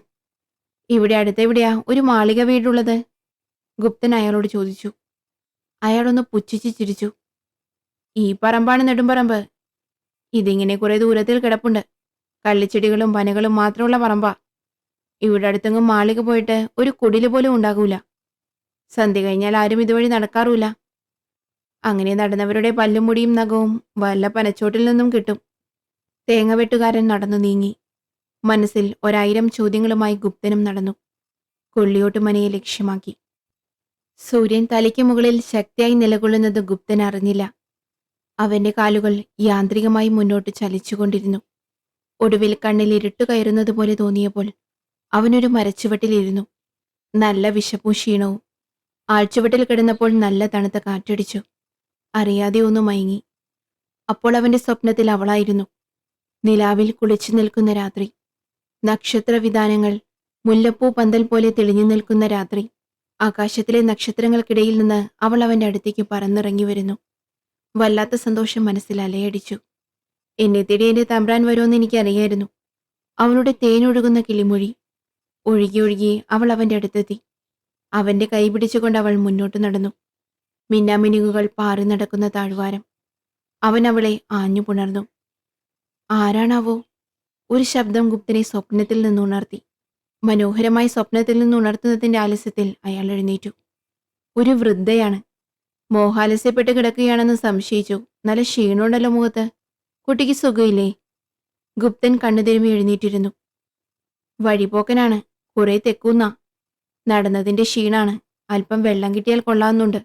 ഇവിടെ അടുത്തെവിടെയാ ഒരു മാളിക വീടുള്ളത്? ഗുപ്തൻ അയാളോട് ചോദിച്ചു. അയാളൊന്ന് പുച്ഛിച്ച് ചിരിച്ചു. ഈ പറമ്പാണ് നെടുമ്പറമ്പ്. ഇതിങ്ങനെ കുറെ ദൂരത്തിൽ കിടപ്പുണ്ട്. കള്ളിച്ചെടികളും പനകളും മാത്രമുള്ള പറമ്പാ. ഇവിടെ അടുത്തെങ്ങും മാളിക പോയിട്ട് ഒരു കുടില് പോലും ഉണ്ടാകൂല. സന്ധ്യ കഴിഞ്ഞാൽ ആരും ഇതുവഴി നടക്കാറുമില്ല. അങ്ങനെ നടന്നവരുടെ പല്ലും മുടിയും നഖവും വല്ല പനച്ചോട്ടിൽ നിന്നും കിട്ടും. തേങ്ങവെട്ടുകാരൻ നടന്നു നീങ്ങി. മനസ്സിൽ 1000 ചോദ്യങ്ങളുമായി ഗുപ്തനും നടന്നു. കൊള്ളിയോട്ട് മനയെ ലക്ഷ്യമാക്കി. സൂര്യൻ തലയ്ക്ക് മുകളിൽ ശക്തിയായി നിലകൊള്ളുന്നത് ഗുപ്തൻ അറിഞ്ഞില്ല. അവന്റെ കാലുകൾ യാന്ത്രികമായി മുന്നോട്ട് ചലിച്ചുകൊണ്ടിരുന്നു. ഒടുവിൽ കണ്ണിൽ ഇരുട്ടു കയറുന്നത് പോലെ തോന്നിയപ്പോൾ അവനൊരു മരച്ചുവട്ടിലിരുന്നു. നല്ല വിശപ്പും ക്ഷീണവും. ആഴ്ചവട്ടിൽ കിടന്നപ്പോൾ നല്ല തണുത്ത കാറ്റടിച്ചു. അറിയാതെ ഒന്ന് മയങ്ങി. അപ്പോൾ അവന്റെ സ്വപ്നത്തിൽ അവളായിരുന്നു. നിലാവിൽ കുളിച്ചു നിൽക്കുന്ന രാത്രി. നക്ഷത്രവിതാനങ്ങൾ മുല്ലപ്പൂ പന്തൽ പോലെ തെളിഞ്ഞു നിൽക്കുന്ന രാത്രി. ആകാശത്തിലെ നക്ഷത്രങ്ങൾക്കിടയിൽ നിന്ന് അവൾ അവന്റെ അടുത്തേക്ക് പറന്നിറങ്ങി വരുന്നു. വല്ലാത്ത സന്തോഷം മനസ്സിൽ അലയടിച്ചു. എന്നെ തേടി എന്റെ തമ്പ്രാൻ വരുമെന്ന് എനിക്കറിയായിരുന്നു. അവളുടെ തേനൊഴുകുന്ന കിളിമൊഴി. ഒഴുകി ഒഴുകി അവൾ അവന്റെ അടുത്തെത്തി. അവന്റെ കൈ പിടിച്ചുകൊണ്ട് അവൾ മുന്നോട്ട് നടന്നു. മിന്നാമിനുങ്ങുകൾ പാറി നടക്കുന്ന താഴ്വാരം. അവൻ അവളെ ആഞ്ഞു പുണർന്നു. ആരാണാവോ? ഒരു ശബ്ദം ഗുപ്തനെ സ്വപ്നത്തിൽ നിന്നുണർത്തി. മനോഹരമായ സ്വപ്നത്തിൽ നിന്നുണർത്തുന്നതിന്റെ ആലസ്യത്തിൽ അയാൾ എഴുന്നേറ്റു. ഒരു വൃദ്ധയാണ്. മോഹാലസ്യപ്പെട്ട് കിടക്കുകയാണെന്ന് സംശയിച്ചു. നല്ല ക്ഷീണമുണ്ടല്ലോ മുഖത്ത്. കുട്ടിക്ക് സുഖമില്ലേ? ഗുപ്തൻ കണ്ണുതിരുമ്മി എഴുന്നേറ്റിരുന്നു. വഴിപോക്കനാണ്. കുറെ തെക്കുന്ന. നടന്നതിന്റെ ക്ഷീണാണ്. അല്പം വെള്ളം കിട്ടിയാൽ കൊള്ളാവുന്നുണ്ട്.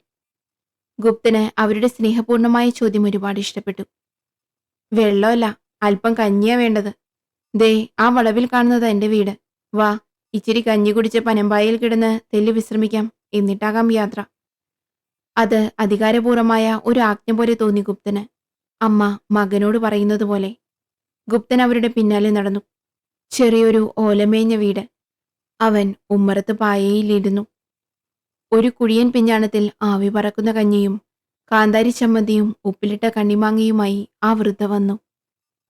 ഗുപ്തന് അവരുടെ സ്നേഹപൂർണമായ ചോദ്യം ഒരുപാട് ഇഷ്ടപ്പെട്ടു. വെള്ളമല്ല, അല്പം കഞ്ഞിയാ വേണ്ടത്. ദേ ആ വളവിൽ കാണുന്നത് എന്റെ വീട്. വാ, ഇച്ചിരി കഞ്ഞി കുടിച്ച് പനമ്പായയിൽ കിടന്ന് തെല്ലി വിശ്രമിക്കാം. എന്നിട്ടാകാം യാത്ര. അത് അധികാരപൂർവമായ ഒരു ആജ്ഞ പോലെ തോന്നി ഗുപ്തന്. അമ്മ മകനോട് പറയുന്നത് പോലെ. ഗുപ്തൻ അവരുടെ പിന്നാലെ നടന്നു. ചെറിയൊരു ഓലമേഞ്ഞ വീട്. അവൻ ഉമ്മറത്ത് പായയിലിരുന്നു. ഒരു കുഴിയൻ പിഞ്ഞാണത്തിൽ ആവി പറക്കുന്ന കഞ്ഞിയും കാന്താരി ചമ്മന്തിയും ഉപ്പിലിട്ട കണ്ണിമാങ്ങയുമായി ആ വൃദ്ധ വന്നു.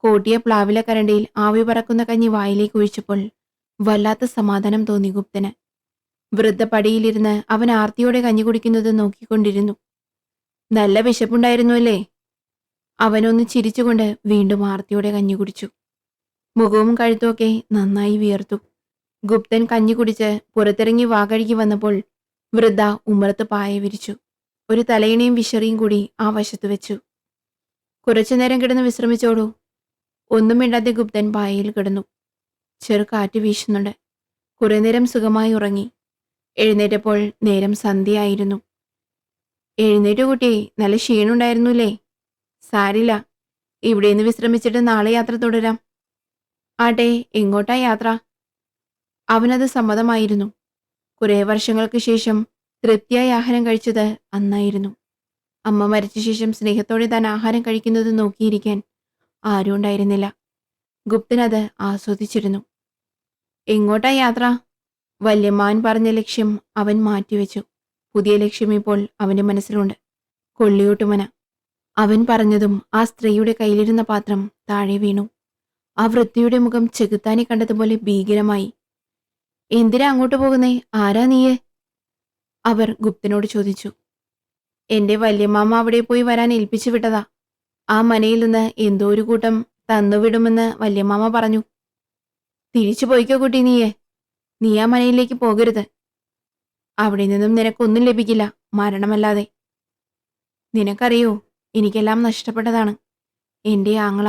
കോട്ടിയ പ്ലാവില കരണ്ടിയിൽ ആവി പറക്കുന്ന കഞ്ഞി വായിലേക്ക് ഒഴിച്ചപ്പോൾ വല്ലാത്ത സമാധാനം തോന്നി ഗുപ്തന്. വൃദ്ധ പടിയിലിരുന്ന് അവൻ ആർത്തിയോടെ കഞ്ഞി കുടിക്കുന്നത് നോക്കിക്കൊണ്ടിരുന്നു. നല്ല വിശപ്പുണ്ടായിരുന്നു അല്ലേ? അവനൊന്ന് ചിരിച്ചുകൊണ്ട് വീണ്ടും ആർത്തിയോടെ കഞ്ഞി കുടിച്ചു. മുഖവും കഴുത്തുമൊക്കെ നന്നായി വിയർത്തു. ഗുപ്തൻ കഞ്ഞി കുടിച്ച് പുറത്തിറങ്ങി വാകഴുകി വന്നപ്പോൾ വൃദ്ധ ഉമ്മറത്ത് പായ വിരിച്ചു. ഒരു തലയിണയും വിശറിയും കൂടി ആ വശത്ത് വെച്ചു. കുറച്ചുനേരം കിടന്ന് വിശ്രമിച്ചോളൂ. ഒന്നും മിണ്ടാതെ ഗുപ്തൻ പായയിൽ കിടന്നു. ചെറു കാറ്റ് വീശുന്നുണ്ട്. കുറെ നേരം സുഖമായി ഉറങ്ങി. എഴുന്നേറ്റപ്പോൾ നേരം സന്ധ്യയായിരുന്നു. എഴുന്നേറ്റു കുട്ടി, നല്ല ക്ഷീണുണ്ടായിരുന്നുല്ലേ? സാരില്ല, ഇവിടെ നിന്ന് വിശ്രമിച്ചിട്ട് നാളെ യാത്ര തുടരാം. ആട്ടെ, എങ്ങോട്ടാ യാത്ര? അവനത് സമ്മതമായിരുന്നു. കുറെ വർഷങ്ങൾക്ക് ശേഷം തൃപ്തിയായി ആഹാരം കഴിച്ചത് അന്നായിരുന്നു. അമ്മ മരിച്ച ശേഷം സ്നേഹത്തോടെ താൻ ആഹാരം കഴിക്കുന്നത് നോക്കിയിരിക്കാൻ ആരും ഉണ്ടായിരുന്നില്ല. ഗുപ്തൻ അത് ആസ്വദിച്ചിരുന്നു. എങ്ങോട്ടാ യാത്ര? വല്യമ്മാൻ പറഞ്ഞ ലക്ഷ്യം അവൻ മാറ്റിവെച്ചു. പുതിയ ലക്ഷ്യം ഇപ്പോൾ അവന്റെ മനസ്സിലുണ്ട്. കൊള്ളിയോട്ടുമന. അവൻ പറഞ്ഞതും ആ സ്ത്രീയുടെ കയ്യിലിരുന്ന പാത്രം താഴെ വീണു. ആ വൃത്തിയുടെ മുഖം ചെകുത്താനെ കണ്ടതുപോലെ ഭീകരമായി. എന്തിനാ അങ്ങോട്ട് പോകുന്നേ? ആരാ നീയെ? അവർ ഗുപ്തനോട് ചോദിച്ചു. എന്റെ വല്യമ്മാമ അവിടെ പോയി വരാൻ ഏൽപ്പിച്ചു വിട്ടതാ. ആ മനയിൽ നിന്ന് എന്തോ ഒരു കൂട്ടം തന്നുവിടുമെന്ന് വല്യമ്മാമ പറഞ്ഞു. തിരിച്ചു പോയിക്കോ കുട്ടി നീയെ. നീ ആ മനയിലേക്ക് പോകരുത്. അവിടെ നിന്നും നിനക്കൊന്നും ലഭിക്കില്ല, മരണമല്ലാതെ. നിനക്കറിയോ, എനിക്കെല്ലാം നഷ്ടപ്പെട്ടതാണ്. എന്റെ ആങ്ങള,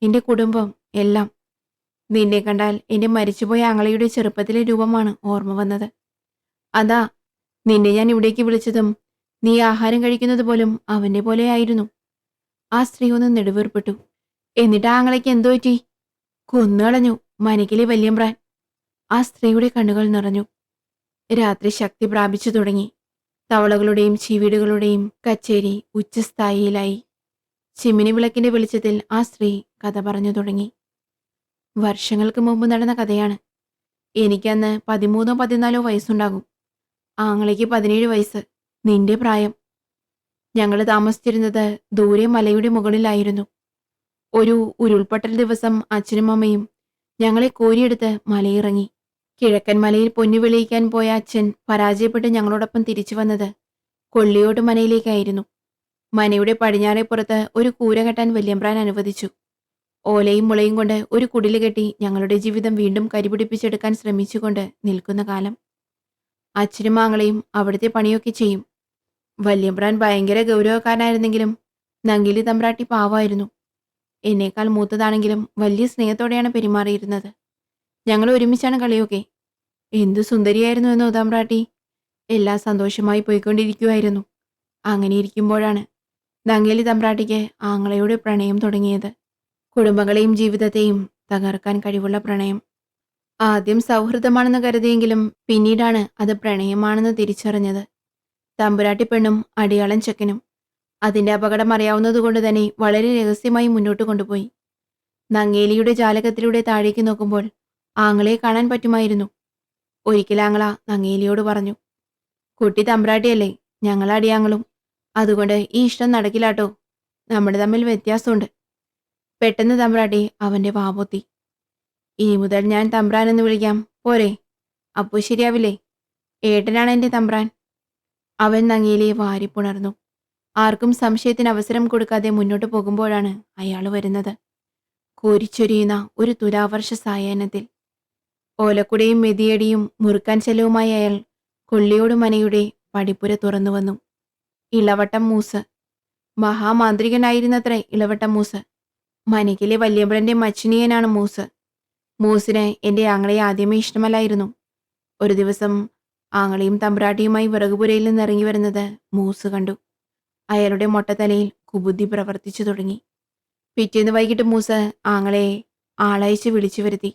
എന്റെ കുടുംബം, എല്ലാം. നിന്നെ കണ്ടാൽ എന്റെ മരിച്ചുപോയ ആങ്ങളയുടെ ചെറുപ്പത്തിലെ രൂപമാണ് ഓർമ്മ വന്നത്. അതാ നിന്നെ ഞാൻ ഇവിടേക്ക് വിളിച്ചതും നീ ആഹാരം കഴിക്കുന്നത് പോലും അവന്റെ പോലെയായിരുന്നു. ആ സ്ത്രീ ഒന്ന് നെടുവീർപ്പെട്ടു. എന്നിട്ട് ആങ്ങളയ്ക്ക് എന്തോ പറ്റി? കൊന്നുകളഞ്ഞു മനക്കിലെ വല്യമ്പ്രാൻ. ആ സ്ത്രീയുടെ കണ്ണുകൾ നിറഞ്ഞു. രാത്രി ശക്തി പ്രാപിച്ചു തുടങ്ങി. തവളകളുടെയും ചീവീടുകളുടെയും കച്ചേരി ഉച്ചസ്ഥായിയിലായി. ചിമ്മിനി വിളക്കിന്റെ വെളിച്ചത്തിൽ ആ സ്ത്രീ കഥ പറഞ്ഞു തുടങ്ങി. വർഷങ്ങൾക്ക് മുമ്പ് നടന്ന കഥയാണ്. എനിക്കന്ന് 13-14 വയസ്സുണ്ടാകും. ആങ്ങളയ്ക്ക് 17 വയസ്സ്, നിന്റെ പ്രായം. ഞങ്ങൾ താമസിച്ചിരുന്നത് ദൂരെ മലയുടെ മുകളിലായിരുന്നു. ഒരു ഉരുൾപൊട്ടൽ ദിവസം അച്ഛനും അമ്മയും ഞങ്ങളെ കോരിയെടുത്ത് മലയിറങ്ങി. കിഴക്കൻ മലയിൽ പൊന്നു വിളയിക്കാൻ പോയ അച്ഛൻ പരാജയപ്പെട്ട് ഞങ്ങളോടൊപ്പം തിരിച്ചു വന്നത് കൊള്ളിയോട്ട് മനയിലേക്കായിരുന്നു. മനയുടെ പടിഞ്ഞാറേ പുറത്ത് ഒരു കൂര കെട്ടാൻ വല്യമ്പ്രാൻ അനുവദിച്ചു. ഓലയും മുളയും കൊണ്ട് ഒരു കുടില് കെട്ടി ഞങ്ങളുടെ ജീവിതം വീണ്ടും കരിപിടിപ്പിച്ചെടുക്കാൻ ശ്രമിച്ചുകൊണ്ട് നിൽക്കുന്ന കാലം. അച്ഛനും ആങ്ങളെയും അവിടുത്തെ പണിയൊക്കെ ചെയ്യും. വല്യമ്പ്രാൻ ഭയങ്കര ഗൗരവക്കാരനായിരുന്നെങ്കിലും നങ്കിലി തമ്പ്രാട്ടി പാവമായിരുന്നു. എന്നേക്കാൾ മൂത്തതാണെങ്കിലും വലിയ സ്നേഹത്തോടെയാണ് പെരുമാറിയിരുന്നത്. ഞങ്ങൾ ഒരുമിച്ചാണ് കളിയൊക്കെ. എന്തു സുന്ദരിയായിരുന്നു എന്നോ തമ്പ്രാട്ടി. എല്ലാം സന്തോഷമായി പോയിക്കൊണ്ടിരിക്കുമായിരുന്നു. അങ്ങനെ ഇരിക്കുമ്പോഴാണ് നങ്ങേലി തമ്പ്രാട്ടിക്ക് ആങ്ങളയോട് പ്രണയം തുടങ്ങിയത്. കുടുംബങ്ങളെയും ജീവിതത്തെയും തകർക്കാൻ കഴിവുള്ള പ്രണയം. ആദ്യം സൗഹൃദമാണെന്ന് കരുതിയെങ്കിലും പിന്നീടാണ് അത് പ്രണയമാണെന്ന് തിരിച്ചറിഞ്ഞത്. തമ്പുരാട്ടി പെണ്ണും അടിയാളൻ ചെക്കനും. അതിന്റെ അപകടം അറിയാവുന്നതുകൊണ്ട് തന്നെ വളരെ രഹസ്യമായി മുന്നോട്ട് കൊണ്ടുപോയി. നങ്ങേലിയുടെ ജാലകത്തിലൂടെ താഴേക്ക് നോക്കുമ്പോൾ ആങ്ങളെ കാണാൻ പറ്റുമായിരുന്നു. ഒരിക്കൽ ആങ്ങള നങ്ങേലിയോട് പറഞ്ഞു, കുട്ടി തമ്പ്രാട്ടിയല്ലേ, ഞങ്ങൾ അടിയാങ്ങളും. അതുകൊണ്ട് ഈ ഇഷ്ടം നടക്കില്ലാട്ടോ. നമ്മൾ തമ്മിൽ വ്യത്യാസമുണ്ട്. പെട്ടെന്ന് തമ്പ്രാട്ടി അവന്റെ വാപൊത്തി. ഇനി മുതൽ ഞാൻ തമ്പ്രാൻ എന്ന് വിളിക്കാം, പോരെ? അപ്പോ ശരിയാവില്ലേ? ഏട്ടനാണ് എന്റെ തമ്പ്രാൻ. അവൻ നങ്ങേലിയെ വാരിപ്പുണർന്നു. ആർക്കും സംശയത്തിന് അവസരം കൊടുക്കാതെ മുന്നോട്ട് പോകുമ്പോഴാണ് അയാൾ വരുന്നത്. കോരിച്ചൊരിയുന്ന ഒരു തുലാവർഷ സായാഹ്നത്തിൽ. ഓലക്കുടയും മെതിയടിയും മുറുക്കാൻ ചെലവുമായി അയാൾ കൊള്ളിയോട് മനയുടെ പടിപ്പുര തുറന്നു വന്നു. ഇളവട്ടം മൂസ്. മഹാമാന്ത്രികനായിരുന്നത്രേ ഇളവട്ടം മൂസ്. മനക്കിലെ വല്യമ്പ്രന്റെ മച്ചിനിയനാണ് മൂസ്. മൂസിന് എന്റെ ആങ്ങളെ ആദ്യമേ ഇഷ്ടമല്ലായിരുന്നു. ഒരു ദിവസം ആങ്ങളെയും തമ്പ്രാട്ടിയുമായി വിറകുപുരയിൽ നിന്ന് ഇറങ്ങി വരുന്നത് മൂസ് കണ്ടു. അയാളുടെ മൊട്ടത്തലയിൽ കുബുദ്ധി പ്രവർത്തിച്ചു തുടങ്ങി. പിറ്റേന്ന് വൈകിട്ട് മൂസ് ആങ്ങളയെ ആളയച്ച് വിളിച്ചു വരുത്തി.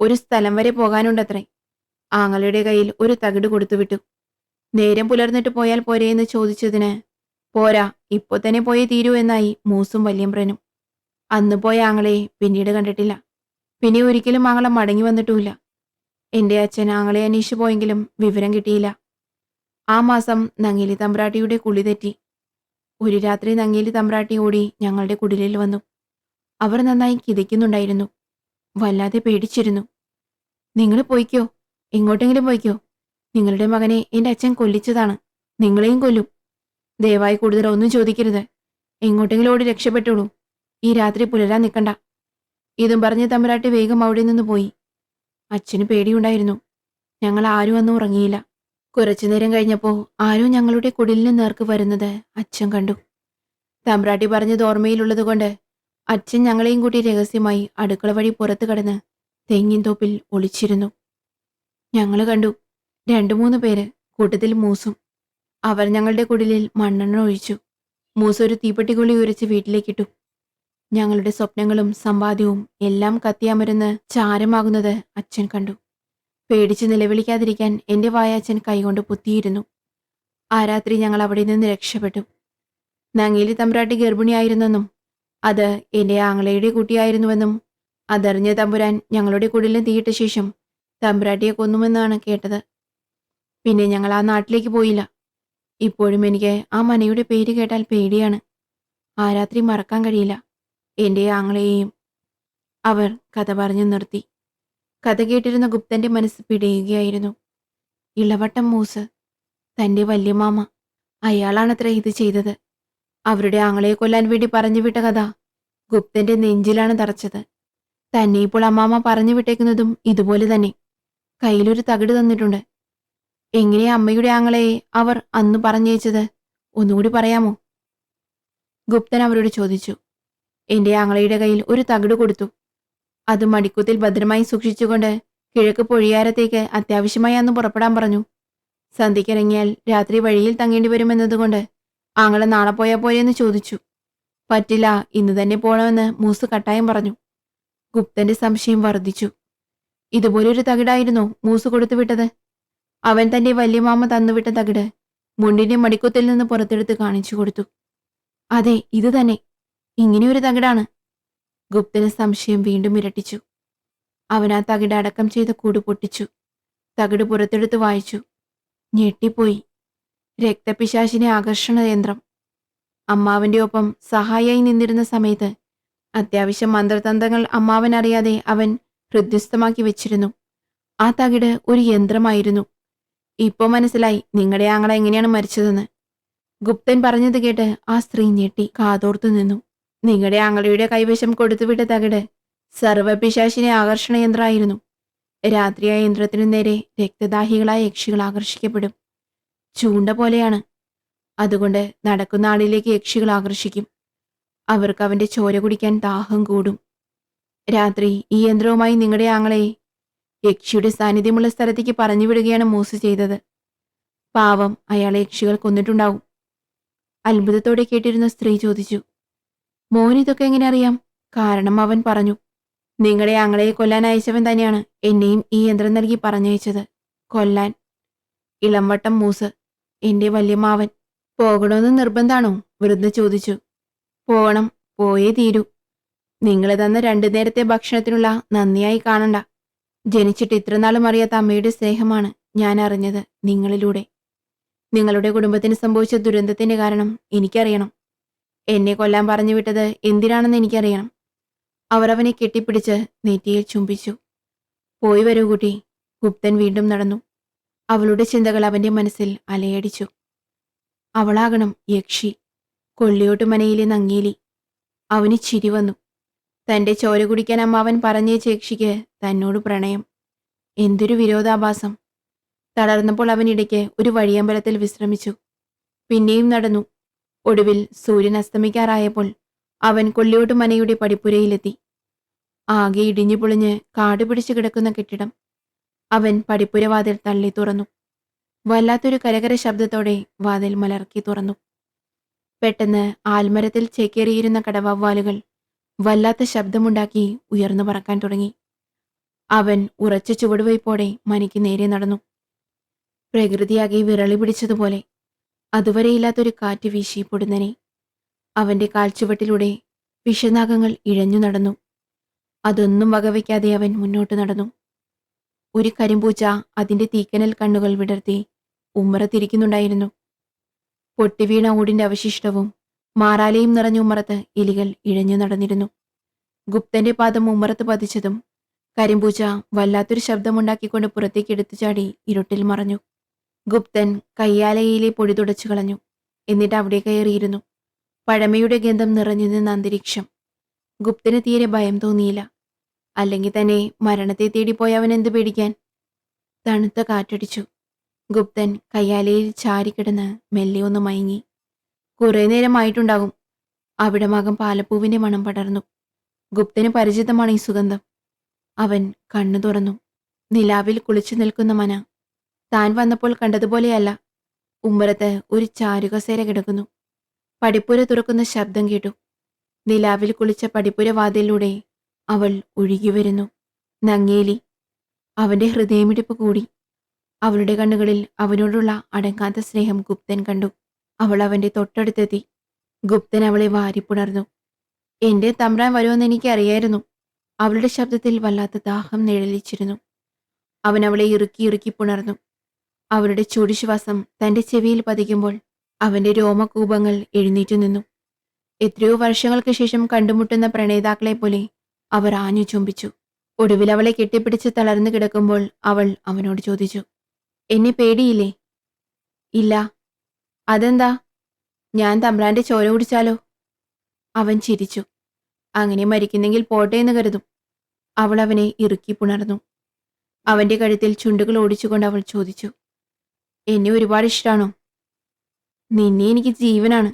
ഒരു സ്ഥലം വരെ പോകാനുണ്ടത്രേ. ആങ്ങളയുടെ കയ്യിൽ ഒരു തകിട് കൊടുത്തുവിട്ടു. നേരം പുലർന്നിട്ട് പോയാൽ പോരെയെന്ന് ചോദിച്ചതിന് പോരാ, ഇപ്പോൾ തന്നെ പോയേ തീരൂ എന്നായി മൂസും വല്യമ്പ്രനും. അന്ന് പോയ ആങ്ങളെ പിന്നീട് കണ്ടിട്ടില്ല. പിന്നെ ഒരിക്കലും ആങ്ങളെ മടങ്ങി വന്നിട്ടുമില്ല. എന്റെ അച്ഛൻ ആങ്ങളെ അന്വേഷിച്ചു പോയെങ്കിലും വിവരം കിട്ടിയില്ല. ആ മാസം നങ്ങേലി തമ്പ്രാട്ടിയുടെ കുളി തെറ്റി. ഒരു രാത്രി നങ്ങേലി തമ്പ്രാട്ടി ഓടി ഞങ്ങളുടെ കുടിലിൽ വന്നു. അവർ നന്നായി കിതയ്ക്കുന്നുണ്ടായിരുന്നു. വല്ലാതെ പേടിച്ചിരുന്നു. നിങ്ങൾ പോയിക്കോ, എങ്ങോട്ടെങ്കിലും പോയിക്കോ. നിങ്ങളുടെ മകനെ എന്റെ അച്ഛൻ കൊല്ലിച്ചതാണ്. നിങ്ങളെയും കൊല്ലും. ദയവായി കൂടുതൽ ഒന്നും ചോദിക്കരുത്. എങ്ങോട്ടെങ്കിലും ഓടി രക്ഷപ്പെട്ടോളൂ. ഈ രാത്രി പുലരാൻ നിൽക്കണ്ട. ഇതും പറഞ്ഞ് തമ്പുരാട്ടി വേഗം അവിടെ നിന്ന് പോയി. അച്ഛന് പേടിയുണ്ടായിരുന്നു. ഞങ്ങൾ ആരും അന്ന് ഉറങ്ങിയില്ല. കുറച്ചുനേരം കഴിഞ്ഞപ്പോൾ ആരോ ഞങ്ങളുടെ കുടിലിന് നേർക്ക് വരുന്നത് അച്ഛൻ കണ്ടു. തമ്പ്രാട്ടി പറഞ്ഞത് ഓർമ്മയിലുള്ളതുകൊണ്ട് അച്ഛൻ ഞങ്ങളെയും കൂട്ടി രഹസ്യമായി അടുക്കള വഴി പുറത്തു കടന്ന് തെങ്ങിൻ തോപ്പിൽ ഒളിച്ചിരുന്നു. ഞങ്ങൾ കണ്ടു 2-3 പേര്, കൂട്ടത്തിൽ മൂസും. അവർ ഞങ്ങളുടെ കുടിലിൽ മണ്ണെണ്ണ ഒഴിച്ചു. മൂസ് ഒരു തീപ്പെട്ടിക്കുള്ളി ഉരച്ച് വീട്ടിലേക്കിട്ടു. ഞങ്ങളുടെ സ്വപ്നങ്ങളും സമ്പാദ്യവും എല്ലാം കത്തിയമരുന്ന് ചാരമാകുന്നത് അച്ഛൻ കണ്ടു. പേടിച്ച് നിലവിളിക്കാതിരിക്കാൻ എന്റെ വായ അച്ഛൻ കൈകൊണ്ട് പൊത്തിയിരുന്നു. ആ രാത്രി ഞങ്ങൾ അവിടെ നിന്ന് രക്ഷപ്പെട്ടു. നങ്ങേലി തമ്പുരാട്ടി ഗർഭിണിയായിരുന്നെന്നും അത് എന്റെ ആങ്ങളയുടെ കുട്ടിയായിരുന്നുവെന്നും അതറിഞ്ഞ തമ്പുരാൻ ഞങ്ങളുടെ കുടിലിന് തീയിട്ട ശേഷം തമ്പുരാട്ടിയെ കൊന്നുമെന്നാണ് കേട്ടത്. പിന്നെ ഞങ്ങൾ ആ നാട്ടിലേക്ക് പോയില്ല. ഇപ്പോഴും എനിക്ക് ആ മനയുടെ പേര് കേട്ടാൽ പേടിയാണ്. ആ രാത്രി മറക്കാൻ കഴിയില്ല, എന്റെ ആങ്ങളയെയും. അവർ കഥ പറഞ്ഞു നിർത്തി. കഥ കേട്ടിരുന്ന ഗുപ്തന്റെ മനസ്സ് പിടയുകയായിരുന്നു. ഇളവട്ടം മൂസ്, തന്റെ വല്യമാമ, അയാളാണത്രേ ഇത് ചെയ്തത്. അവരുടെ ആങ്ങളയെ കൊല്ലാൻ വേണ്ടി പറഞ്ഞു വിട്ട കഥ ഗുപ്തന്റെ നെഞ്ചിലാണ് തറച്ചത്. തന്നെ ഇപ്പോൾ അമ്മാമ പറഞ്ഞു വിട്ടേക്കുന്നതും ഇതുപോലെ തന്നെ. കയ്യിലൊരു തകിട് തന്നിട്ടുണ്ട്. എങ്ങനെ അമ്മയുടെ ആങ്ങളയെ അവർ അന്ന് പറഞ്ഞയച്ചത് ഒന്നുകൂടി പറയാമോ? ഗുപ്തൻ അവരോട് ചോദിച്ചു. എന്റെ ആങ്ങളയുടെ കയ്യിൽ ഒരു തകിട് കൊടുത്തു. അത് മടിക്കുത്തിൽ ഭദ്രമായി സൂക്ഷിച്ചുകൊണ്ട് കിഴക്ക് പൊഴിയാരത്തേക്ക് അത്യാവശ്യമായി അന്ന് പുറപ്പെടാൻ പറഞ്ഞു. സന്ധ്യക്കിറങ്ങിയാൽ രാത്രി വഴിയിൽ തങ്ങേണ്ടി വരുമെന്നതുകൊണ്ട് ആങ്ങളെ നാളെ പോയാൽ പോയെന്ന് ചോദിച്ചു. പറ്റില്ല, ഇന്ന് തന്നെ പോണമെന്ന് മൂസ് കട്ടായം പറഞ്ഞു. ഗുപ്തന്റെ സംശയം വർദ്ധിച്ചു. ഇതുപോലൊരു തകിടായിരുന്നോ മൂസ് കൊടുത്തുവിട്ടത്? അവൻ തന്റെ വല്യമാമ തന്നുവിട്ട തകിട് മുണ്ടിന്റെ മടിക്കുത്തിൽ നിന്ന് പുറത്തെടുത്ത് കാണിച്ചു കൊടുത്തു. അതെ, ഇത് തന്നെ, ഇങ്ങനെയൊരു തകിടാണ്. ഗുപ്തന് സംശയം വീണ്ടും ഇരട്ടിച്ചു. അവൻ ആ തകിട് അടക്കം ചെയ്ത കൂട് പൊട്ടിച്ചു. തകിട് പുറത്തെടുത്ത് വായിച്ചു. ഞെട്ടിപ്പോയി. രക്തപിശാചിനെ ആകർഷണ യന്ത്രം. അമ്മാവന്റെ ഒപ്പം സഹായിയായി നിന്നിരുന്ന സമയത്ത് അത്യാവശ്യം മന്ത്രതന്ത്രങ്ങൾ അമ്മാവൻ അറിയാതെ അവൻ ഹൃദ്യസ്ഥമാക്കി വെച്ചിരുന്നു. ആ തകിട് ഒരു യന്ത്രമായിരുന്നു. ഇപ്പോ മനസ്സിലായി നിങ്ങളുടെ ആങ്ങള എങ്ങനെയാണ് മരിച്ചതെന്ന്. ഗുപ്തൻ പറഞ്ഞത് കേട്ട് ആ സ്ത്രീ ഞെട്ടി കാതോർത്തു നിന്നു. നിങ്ങളുടെ ആങ്ങളയുടെ കൈവശം കൊടുത്തുവിട്ട തകിട് സർവപിശാചിനെ ആകർഷണ യന്ത്രമായിരുന്നു. രാത്രി ആ യന്ത്രത്തിനു നേരെ രക്തദാഹികളായ യക്ഷികൾ ആകർഷിക്കപ്പെടും. ചൂണ്ട പോലെയാണ്. അതുകൊണ്ട് നടക്കുന്ന ആളിലേക്ക് യക്ഷികൾ ആകർഷിക്കും. അവർക്ക് അവന്റെ ചോര കുടിക്കാൻ ദാഹം കൂടും. രാത്രി ഈ യന്ത്രവുമായി നിങ്ങളുടെ ആങ്ങളെ യക്ഷിയുടെ സാന്നിധ്യമുള്ള സ്ഥലത്തേക്ക് പറഞ്ഞുവിടുകയാണ് മൂസ് ചെയ്തത്. പാവം, അയാളെ യക്ഷികൾ കൊന്നിട്ടുണ്ടാവും. അത്ഭുതത്തോടെ കേട്ടിരുന്ന സ്ത്രീ ചോദിച്ചു. മോനിതൊക്കെ എങ്ങനെ അറിയാം? കാരണം അവൻ പറഞ്ഞു. നിങ്ങളുടെ ആങ്ങളയെ കൊല്ലാൻ അയച്ചവൻ തന്നെയാണ് എന്നെയും ഈ യന്ത്രം നൽകി പറഞ്ഞയച്ചത്. കൊല്ലാൻ. ഇളംവട്ടം മൂസ്, എന്റെ വല്യമാവൻ. പോകണമെന്ന് നിർബന്ധാണോ? വൃദ്ധ ചോദിച്ചു. പോകണം, പോയേ തീരൂ. നിങ്ങൾ തന്ന 2 നേരത്തെ ഭക്ഷണത്തിനുള്ള നന്ദിയായി കാണണ്ട. ജനിച്ചിട്ട് ഇത്രനാളും അറിയാത്ത അമ്മയുടെ സ്നേഹമാണ് ഞാൻ അറിഞ്ഞത് നിങ്ങളിലൂടെ. നിങ്ങളുടെ കുടുംബത്തിന് സംഭവിച്ച ദുരന്തത്തിന്റെ കാരണം എനിക്കറിയണം. എന്നെ കൊല്ലാൻ പറഞ്ഞു വിട്ടത് എന്തിനാണെന്ന് എനിക്കറിയണം. അവർ അവനെ കെട്ടിപ്പിടിച്ച് നെറ്റിയിൽ ചുംബിച്ചു. പോയി വരൂ കുട്ടി. ഗുപ്തൻ വീണ്ടും നടന്നു. അവളുടെ ചിന്തകൾ അവന്റെ മനസ്സിൽ അലയടിച്ചു. അവളാകണം യക്ഷി, കൊള്ളിയോട്ട് മനയിലെ നങ്ങേലി. അവന് ചിരി വന്നു. തന്റെ ചോര കുടിക്കാൻ അമ്മാവൻ പറഞ്ഞേച്ച യക്ഷിക്ക് തന്നോട് പ്രണയം. എന്തൊരു വിരോധാഭാസം. തളർന്നപ്പോൾ അവൻ ഇടയ്ക്ക് ഒരു വഴിയമ്പലത്തിൽ വിശ്രമിച്ചു. പിന്നെയും നടന്നു. ഒടുവിൽ സൂര്യൻ അസ്തമിക്കാറായപ്പോൾ അവൻ കൊള്ളിയോട്ട് മനയുടെ പടിപ്പുരയിലെത്തി. ആകെ ഇടിഞ്ഞു പൊളിഞ്ഞ് കാട് പിടിച്ചു കിടക്കുന്ന കെട്ടിടം. അവൻ പടിപ്പുരവാതിൽ തള്ളി തുറന്നു. വല്ലാത്തൊരു കരകര ശബ്ദത്തോടെ വാതിൽ മലർക്കി തുറന്നു. പെട്ടെന്ന് ആൽമരത്തിൽ ചേക്കേറിയിരുന്ന കടവവ്വാലുകൾ വല്ലാത്ത ശബ്ദമുണ്ടാക്കി ഉയർന്നു പറക്കാൻ തുടങ്ങി. അവൻ ഉറച്ച ചുവടുവയ്പോടെ മനയ്ക്ക് നേരെ നടന്നു. പ്രകൃതിയാകെ വിറളി പിടിച്ചതുപോലെ അതുവരെയില്ലാത്തൊരു കാറ്റ് വീശി പൊടുന്നനെ. അവന്റെ കാൽച്ചുവട്ടിലൂടെ വിഷനാഗങ്ങൾ ഇഴഞ്ഞു നടന്നു. അതൊന്നും വകവയ്ക്കാതെ അവൻ മുന്നോട്ട് നടന്നു. ഒരു കരിമ്പൂച്ച അതിന്റെ തീക്കനൽ കണ്ണുകൾ വിടർത്തി ഉമ്മറത്തിരിക്കുന്നുണ്ടായിരുന്നു. പൊട്ടിവീണ ഓടിന്റെ അവശിഷ്ടവും മാറാലയും നിറഞ്ഞ ഉമ്മറത്ത് എലികൾ ഇഴഞ്ഞു നടന്നിരുന്നു. ഗുപ്തന്റെ പാദം ഉമ്മറത്ത് പതിച്ചതും കരിമ്പൂച്ച വല്ലാത്തൊരു ശബ്ദമുണ്ടാക്കിക്കൊണ്ട് പുറത്തേക്ക് എടുത്തു ചാടി ഇരുട്ടിൽ മറഞ്ഞു. ഗുപ്തൻ കയ്യാലയിലെ പൊടി തുടച്ചു കളഞ്ഞു. എന്നിട്ട് അവിടെ കയറിയിരുന്നു. പഴമയുടെ ഗന്ധം നിറഞ്ഞു നിന്ന അന്തരീക്ഷം. ഗുപ്തന് തീരെ ഭയം തോന്നിയില്ല. അല്ലെങ്കിൽ തന്നെ മരണത്തെ തേടിപ്പോയ അവൻ എന്ത് പേടിക്കാൻ? തണുത്ത കാറ്റടിച്ചു. ഗുപ്തൻ കയ്യാലയിൽ ചാരിക്കിടന്ന് മെല്ലെ ഒന്ന് മയങ്ങി. കുറെ നേരമായിട്ടുണ്ടാകും. അവിടമാകം പാലപ്പൂവിന്റെ മണം പടർന്നു. ഗുപ്തന് പരിചിതമാണ് ഈ സുഗന്ധം. അവൻ കണ്ണു തുറന്നു. നിലാവിൽ കുളിച്ചു നിൽക്കുന്ന മന താൻ വന്നപ്പോൾ കണ്ടതുപോലെയല്ല. ഉമ്മറത്ത് ഒരു ചാരുകസേര കിടക്കുന്നു. പടിപ്പുര തുറക്കുന്ന ശബ്ദം കേട്ടു. നിലാവിൽ കുളിച്ച പടിപ്പുര വാതിലിലൂടെ അവൾ ഒഴുകി വരുന്നു. നങ്ങേലി. അവന്റെ ഹൃദയമിടിപ്പ് കൂടി. അവളുടെ കണ്ണുകളിൽ അവനോടുള്ള അടങ്ങാത്ത സ്നേഹം ഗുപ്തൻ കണ്ടു. അവൾ അവന്റെ തൊട്ടടുത്തെത്തി. ഗുപ്തൻ അവളെ വാരിപ്പുണർന്നു. എന്റെ തമ്പ്രാൻ വരുമെന്ന് എനിക്കറിയായിരുന്നു. അവളുടെ ശബ്ദത്തിൽ വല്ലാത്ത ദാഹം നിഴലിച്ചിരുന്നു. അവൻ അവളെ ഇറുക്കി ഇറുക്കി പുണർന്നു. അവളുടെ ചുടിശ്വാസം തന്റെ ചെവിയിൽ പതിക്കുമ്പോൾ അവന്റെ രോമകൂപങ്ങൾ എഴുന്നേറ്റു നിന്നു. എത്രയോ വർഷങ്ങൾക്ക് ശേഷം കണ്ടുമുട്ടുന്ന പ്രണേതാക്കളെ പോലെ അവർ ആഞ്ഞു ചുംബിച്ചു. ഒടുവിൽ അവളെ കെട്ടിപ്പിടിച്ച് തളർന്നു കിടക്കുമ്പോൾ അവൾ അവനോട് ചോദിച്ചു, എന്നെ പേടിയില്ലേ? ഇല്ല. അതെന്താ? ഞാൻ തമ്പ്രാന്റെ ചോര കുടിച്ചാലോ? അവൻ ചിരിച്ചു. അങ്ങനെ മരിക്കുന്നെങ്കിൽ പോട്ടെ എന്ന് കരുതും. അവൾ അവനെ ഇറുക്കി പുണർന്നു. അവന്റെ കഴുത്തിൽ ചുണ്ടുകൾ ഓടിച്ചുകൊണ്ട് അവൾ ചോദിച്ചു, എന്നെ ഒരുപാട് ഇഷ്ടമാണോ? നിന്നെ എനിക്ക് ജീവനാണ്.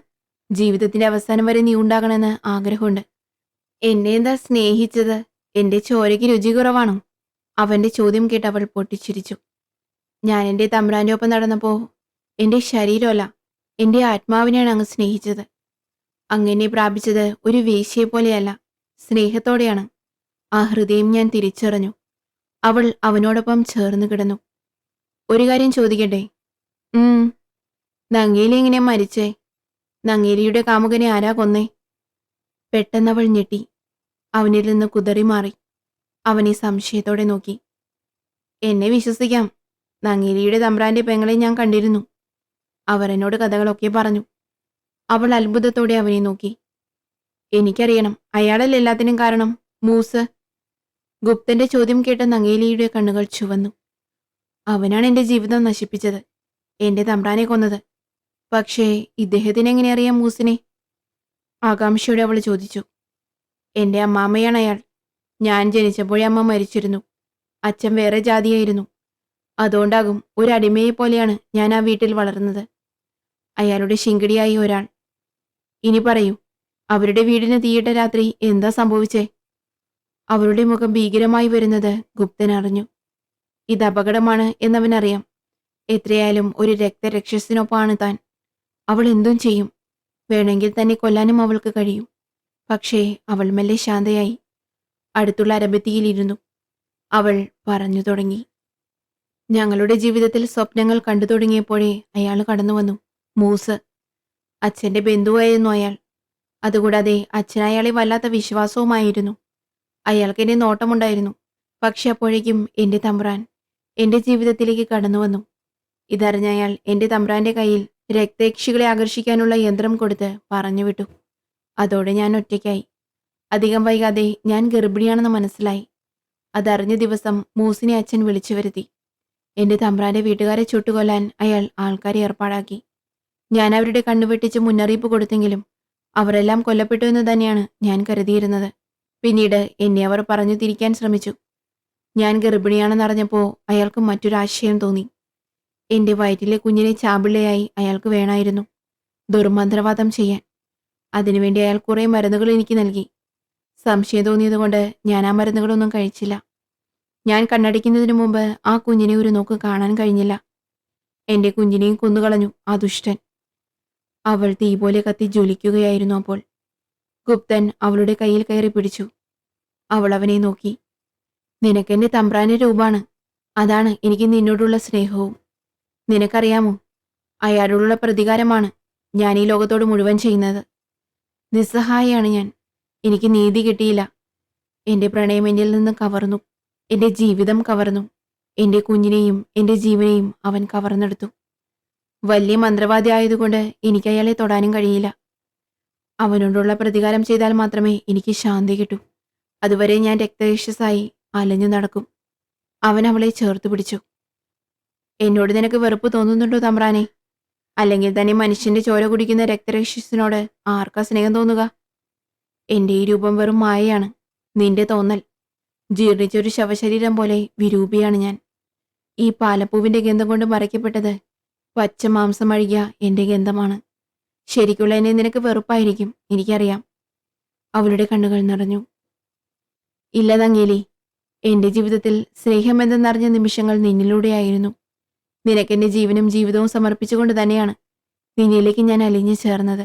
ജീവിതത്തിന്റെ അവസാനം വരെ നീ ഉണ്ടാകണമെന്ന് ആഗ്രഹമുണ്ട്. എന്നെ എന്താ സ്നേഹിച്ചത്? എന്റെ ചോരയ്ക്ക് രുചി കുറവാണോ? അവന്റെ ചോദ്യം കേട്ട് അവൾ പൊട്ടിച്ചിരിച്ചു. ഞാൻ എന്റെ തമ്പ്രാന്റെ ഒപ്പം നടന്നപ്പോ എന്റെ ശരീരമല്ല, എന്റെ ആത്മാവിനെയാണ് അങ്ങ് സ്നേഹിച്ചത്. അങ്ങനെ പ്രാപിച്ചത് ഒരു വേശ്യയെ പോലെയല്ല, സ്നേഹത്തോടെയാണ്. ആ ഹൃദയം ഞാൻ തിരിച്ചറിഞ്ഞു. അവൾ അവനോടൊപ്പം ചേർന്ന് കിടന്നു. ഒരു കാര്യം ചോദിക്കട്ടെ? നങ്ങേലി എങ്ങനെയാ മരിച്ചേ? നങ്ങേലിയുടെ കാമുകനെ ആരാ കൊന്നേ? പെട്ടെന്നവൾ ഞെട്ടി. അവനിൽ നിന്ന് കുതറി മാറി. അവനെ സംശയത്തോടെ നോക്കി. എന്നെ വിശ്വസിക്കാം. നങ്ങേലിയുടെ തമ്പ്രാന്റെ പെങ്ങളെ ഞാൻ കണ്ടിരുന്നു. അവർ എന്നോട് കഥകളൊക്കെ പറഞ്ഞു. അവൾ അത്ഭുതത്തോടെ അവനെ നോക്കി. എനിക്കറിയണം, അയാളല്ല എല്ലാത്തിനും കാരണം. മൂസ്. ഗുപ്തന്റെ ചോദ്യം കേട്ട നങ്ങേലിയുടെ കണ്ണുകൾ ചുവന്നു. അവനാണ് എന്റെ ജീവിതം നശിപ്പിച്ചത്, എന്റെ തമ്പ്രാനെ കൊന്നത്. പക്ഷേ ഇദ്ദേഹത്തിന് എങ്ങനെ അറിയാം മൂസിനെ? ആകാംക്ഷയോടെ അവൾ ചോദിച്ചു. എന്റെ അമ്മാമ്മയാണ് അയാൾ. ഞാൻ ജനിച്ചപ്പോഴേ അമ്മ മരിച്ചിരുന്നു. അച്ഛൻ വേറെ ജാതിയായിരുന്നു. അതുകൊണ്ടാകും ഒരു അടിമയെ പോലെയാണ് ഞാൻ ആ വീട്ടിൽ വളർന്നത്. അയാളുടെ ശിങ്കിടിയായി ഒരാൾ. ഇനി പറയൂ, അവരുടെ വീടിന് തീയിട്ട രാത്രി എന്താ സംഭവിച്ചേ? അവളുടെ മുഖം ഭീകരമായി വരുന്നത് ഗുപ്തൻ അറിഞ്ഞു. ഇത് അപകടമാണ് എന്നവനറിയാം. എത്രയായാലും ഒരു രക്തരക്ഷസിനൊപ്പമാണ് താൻ. അവൾ എന്തും ചെയ്യും. വേണമെങ്കിൽ തന്നെ കൊല്ലാനും അവൾക്ക് കഴിയും. പക്ഷേ അവൾ മെല്ലെ ശാന്തയായി അടുത്തുള്ള അരബത്തിയിലിരുന്നു. അവൾ പറഞ്ഞു തുടങ്ങി. ഞങ്ങളുടെ ജീവിതത്തിൽ സ്വപ്നങ്ങൾ കണ്ടു തുടങ്ങിയപ്പോഴേ അയാൾ കടന്നു വന്നു. മൂസ്. അച്ഛന്റെ ബന്ധുവായിരുന്നു അയാൾ. അതുകൂടാതെ അച്ഛൻ അയാളെ വല്ലാത്ത വിശ്വാസവുമായിരുന്നു. അയാൾക്ക് എന്നെ നോട്ടമുണ്ടായിരുന്നു. പക്ഷെ അപ്പോഴേക്കും എന്റെ തമ്പ്രാൻ എന്റെ ജീവിതത്തിലേക്ക് കടന്നു വന്നു. ഇതറിഞ്ഞ അയാൾ എന്റെ തമ്പ്രാന്റെ കയ്യിൽ രക്തയക്ഷികളെ ആകർഷിക്കാനുള്ള യന്ത്രം കൊടുത്ത് പറഞ്ഞുവിട്ടു. അതോടെ ഞാൻ ഒറ്റയ്ക്കായി. അധികം വൈകാതെ ഞാൻ ഗർഭിണിയാണെന്ന് മനസ്സിലായി. അതറിഞ്ഞ ദിവസം മൂസിനെ അച്ഛൻ വിളിച്ചു വരുത്തി. എന്റെ തമ്പ്രാന്റെ വീട്ടുകാരെ ചുട്ടുകൊല്ലാൻ അയാൾ ആൾക്കാരെ ഏർപ്പാടാക്കി. ഞാൻ അവരുടെ കണ്ണുവെട്ടിച്ച് മുന്നറിയിപ്പ് കൊടുത്തെങ്കിലും അവരെല്ലാം കൊല്ലപ്പെട്ടു എന്ന് തന്നെയാണ് ഞാൻ കരുതിയിരുന്നത്. പിന്നീട് എന്നെ അവർ പറഞ്ഞു തിരിക്കാൻ ശ്രമിച്ചു. ഞാൻ ഗർഭിണിയാണെന്നറിഞ്ഞപ്പോൾ അയാൾക്ക് മറ്റൊരാശയം തോന്നി. എന്റെ വയറ്റിലെ കുഞ്ഞിനെ ചാപിള്ളയായി അയാൾക്ക് വേണമായിരുന്നു, ദുർമന്ത്രവാദം ചെയ്യാൻ. അതിനുവേണ്ടി അയാൾ കുറെ മരുന്നുകൾ എനിക്ക് നൽകി. സംശയം തോന്നിയതുകൊണ്ട് ഞാൻ ആ മരുന്നുകളൊന്നും കഴിച്ചില്ല. ഞാൻ കണ്ണടിക്കുന്നതിനു മുമ്പ് ആ കുഞ്ഞിനെ ഒരു നോക്ക് കാണാൻ കഴിഞ്ഞില്ല. എന്റെ കുഞ്ഞിനെയും കൊന്നുകളഞ്ഞു ആ ദുഷ്ടൻ. അവൾ തീ പോലെ കത്തി ജ്വലിക്കുകയായിരുന്നു അപ്പോൾ. ഗുപ്തൻ അവളുടെ കയ്യിൽ കയറി പിടിച്ചു. അവൾ അവനെ നോക്കി. നിനക്കെന്റെ തമ്പ്രാന്റെ രൂപാണ്. അതാണ് എനിക്ക് നിന്നോടുള്ള സ്നേഹവും. നിനക്കറിയാമോ, അയാളോടുള്ള പ്രതികാരമാണ് ഞാൻ ഈ ലോകത്തോട് മുഴുവൻ ചെയ്യുന്നത്. നിസ്സഹായയാണ് ഞാൻ. എനിക്ക് നീതി കിട്ടിയില്ല. എന്റെ പ്രണയം എന്നിൽ നിന്ന് കവർന്നു. എന്റെ ജീവിതം കവർന്നു. എന്റെ കുഞ്ഞിനെയും എന്റെ ജീവനെയും അവൻ കവർന്നെടുത്തു. വലിയ മന്ത്രവാദി ആയതുകൊണ്ട് എനിക്ക് അയാളെ തൊടാനും കഴിയില്ല. അവനോടുള്ള പ്രതികാരം ചെയ്താൽ മാത്രമേ എനിക്ക് ശാന്തി കിട്ടൂ. അതുവരെ ഞാൻ രക്തരക്ഷസായി അലഞ്ഞു നടക്കും. അവൻ അവളെ ചേർത്ത് പിടിച്ചു. എന്നോട് നിനക്ക് വെറുപ്പ് തോന്നുന്നുണ്ടോ തമ്പ്രാനെ? അല്ലെങ്കിൽ തന്നെ മനുഷ്യന്റെ ചോര കുടിക്കുന്ന രക്തരക്ഷസിനോട് ആർക്കാ സ്നേഹം തോന്നുക? എന്റെ ഈ രൂപം വെറും മായയാണ്, നിന്റെ തോന്നൽ. ജീർണിച്ചൊരു ശവശരീരം പോലെ വിരൂപിയാണ് ഞാൻ. ഈ പാലപ്പൂവിന്റെ ഗന്ധം കൊണ്ട് മറയ്ക്കപ്പെട്ടത് പച്ച മാംസം അഴുകിയ എന്റെ ഗന്ധമാണ്. ശരിക്കുള്ള എന്നെ നിനക്ക് വെറുപ്പായിരിക്കും, എനിക്കറിയാം. അവളുടെ കണ്ണുകൾ നിറഞ്ഞു. ഇല്ല നങ്ങേലി, എന്റെ ജീവിതത്തിൽ സ്നേഹമെന്തെന്നറിഞ്ഞ നിമിഷങ്ങൾ നിന്നിലൂടെയായിരുന്നു. നിനക്കെന്റെ ജീവനും ജീവിതവും സമർപ്പിച്ചുകൊണ്ട് തന്നെയാണ് നിന്നിലേക്ക് ഞാൻ അലിഞ്ഞു ചേർന്നത്.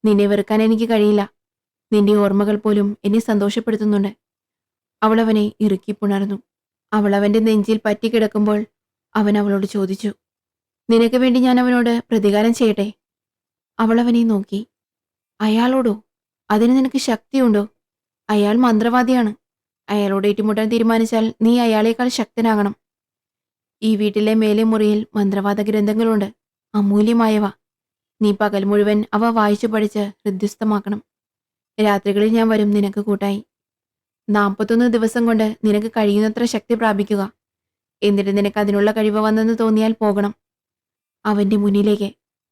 നിന്നെ വെറുക്കാൻ എനിക്ക് കഴിയില്ല. നിന്റെ ഓർമ്മകൾ പോലും എന്നെ സന്തോഷപ്പെടുത്തുന്നുണ്ട്. അവളവനെ ഇറുക്കി പുണർന്നു. അവൾ അവന്റെ നെഞ്ചിൽ പറ്റിക്കിടക്കുമ്പോൾ അവൻ അവളോട് ചോദിച്ചു, നിനക്ക് വേണ്ടി ഞാൻ അവനോട് പ്രതികാരം ചെയ്യട്ടെ? അവളവനെ നോക്കി. അയാളോടോ? അതിന് നിനക്ക് ശക്തിയുണ്ടോ? അയാൾ മന്ത്രവാദിയാണ്. അയാളോട് ഏറ്റുമുട്ടാൻ തീരുമാനിച്ചാൽ നീ അയാളേക്കാൾ ശക്തനാകണം. ഈ വീട്ടിലെ മേലെ മുറിയിൽ മന്ത്രവാദ ഗ്രന്ഥങ്ങളുണ്ട്, അമൂല്യമായവ. നീ പകൽ മുഴുവൻ അവ വായിച്ചു പഠിച്ച് ഹൃദ്യസ്ഥമാക്കണം. രാത്രികളിൽ ഞാൻ വരും നിനക്ക് കൂട്ടായി. 41 ദിവസം കൊണ്ട് നിനക്ക് കഴിയുന്നത്ര ശക്തി പ്രാപിക്കുക. എന്നിട്ട് നിനക്ക് അതിനുള്ള കഴിവ് വന്നെന്ന് തോന്നിയാൽ പോകണം അവന്റെ മുന്നിലേക്ക്.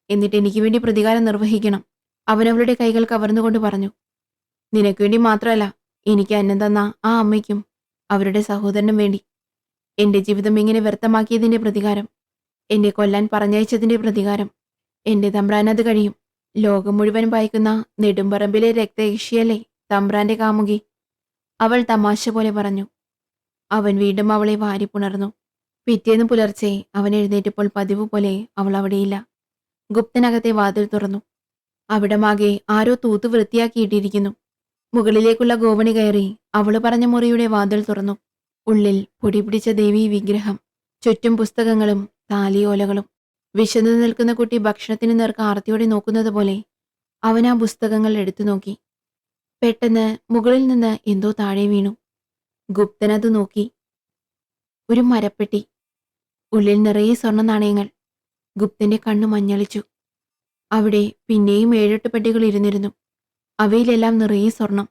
എന്നിട്ട് എനിക്ക് വേണ്ടി പ്രതികാരം നിർവഹിക്കണം. അവനവളുടെ കൈകൾ കവർന്നുകൊണ്ട് പറഞ്ഞു. നിനക്ക് വേണ്ടി മാത്രമല്ല, എനിക്ക് അന്നം തന്ന ആ അമ്മയ്ക്കും അവരുടെ സഹോദരനും വേണ്ടി. എന്റെ ജീവിതം ഇങ്ങനെ വ്യർത്ഥമാക്കിയതിന്റെ പ്രതികാരം, എന്നെ കൊല്ലാൻ പറഞ്ഞയച്ചതിന്റെ പ്രതികാരം. എന്റെ തമ്പ്രാനത് കഴിയും. ലോകം മുഴുവൻ ഭയക്കുന്ന നെടുമ്പറമ്പിലെ രക്തയക്ഷിയല്ലേ തമ്പ്രാന്റെ കാമുകി? അവൾ തമാശ പോലെ പറഞ്ഞു. അവൻ വീണ്ടും അവളെ വാരിപ്പുണർന്നു. പിറ്റേന്ന് പുലർച്ചെ അവൻ എഴുന്നേറ്റപ്പോൾ പതിവ് പോലെ അവൾ അവിടെയില്ല. ഗുപ്തനകത്തെ വാതിൽ തുറന്നു. അവിടമാകെ ആരോ തൂത്തു വൃത്തിയാക്കിയിട്ടിരിക്കുന്നു. മുകളിലേക്കുള്ള ഗോവണി കയറി അവള് പറഞ്ഞ മുറിയുടെ വാതിൽ തുറന്നു. ഉള്ളിൽ പൊടി പിടിച്ച ദേവീ വിഗ്രഹം, ചുറ്റും പുസ്തകങ്ങളും താലിയോലകളും. വിശന്നു നിൽക്കുന്ന കുട്ടി ഭക്ഷണത്തിന് നേർക്ക് ആർത്തിയോടെ നോക്കുന്നത് പോലെ അവൻ ആ പുസ്തകങ്ങൾ എടുത്തു നോക്കി. പെട്ടെന്ന് മുകളിൽ നിന്ന് എന്തോ താഴെ വീണു. ഗുപ്തനത് നോക്കി. ഒരു മരപ്പെട്ടി, ഉള്ളിൽ നിറയെ സ്വർണ്ണ നാണയങ്ങൾ. ഗുപ്തന്റെ കണ്ണു മഞ്ഞളിച്ചു. അവിടെ പിന്നെയും 7-8 പെട്ടികൾ ഇരുന്നിരുന്നു. അവയിലെല്ലാം നിറയെ സ്വർണം.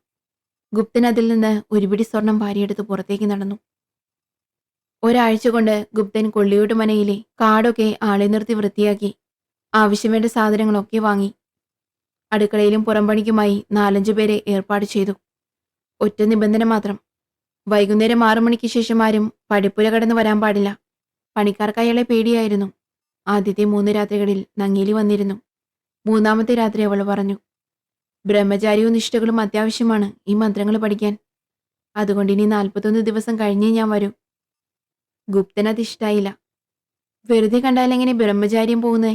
ഗുപ്തൻ അതിൽ നിന്ന് ഒരു പിടി സ്വർണം വാരിയെടുത്ത് പുറത്തേക്ക് നടന്നു. ഒരാഴ്ച കൊണ്ട് ഗുപ്തൻ കൊള്ളിയോട്ട് മനയിലെ കാടൊക്കെ ആളെ നിർത്തി വൃത്തിയാക്കി. ആവശ്യം വേണ്ട സാധനങ്ങളൊക്കെ വാങ്ങി. അടുക്കളയിലും പുറംപണിക്കുമായി 4-5 പേരെ ഏർപ്പാട് ചെയ്തു. ഒറ്റ നിബന്ധന മാത്രം, വൈകുന്നേരം 6 മണിക്ക് ശേഷം ആരും പടിപ്പുര കടന്നു വരാൻ പാടില്ല. പണിക്കാർക്ക് അയാളെ പേടിയായിരുന്നു. ആദ്യത്തെ 3 രാത്രികളിൽ നങ്ങേലി വന്നിരുന്നു. 3-ാമത്തെ രാത്രി അവൾ പറഞ്ഞു, ബ്രഹ്മചാരിയും നിഷ്ഠകളും അത്യാവശ്യമാണ് ഈ മന്ത്രങ്ങൾ പഠിക്കാൻ. അതുകൊണ്ട് ഇനി 41 ദിവസം കഴിഞ്ഞേ ഞാൻ വരൂ. ഗുപ്തനത് ഇഷ്ടായില്ല. വെറുതെ കണ്ടാലെങ്ങനെ ബ്രഹ്മചാര്യം പോകുന്നേ?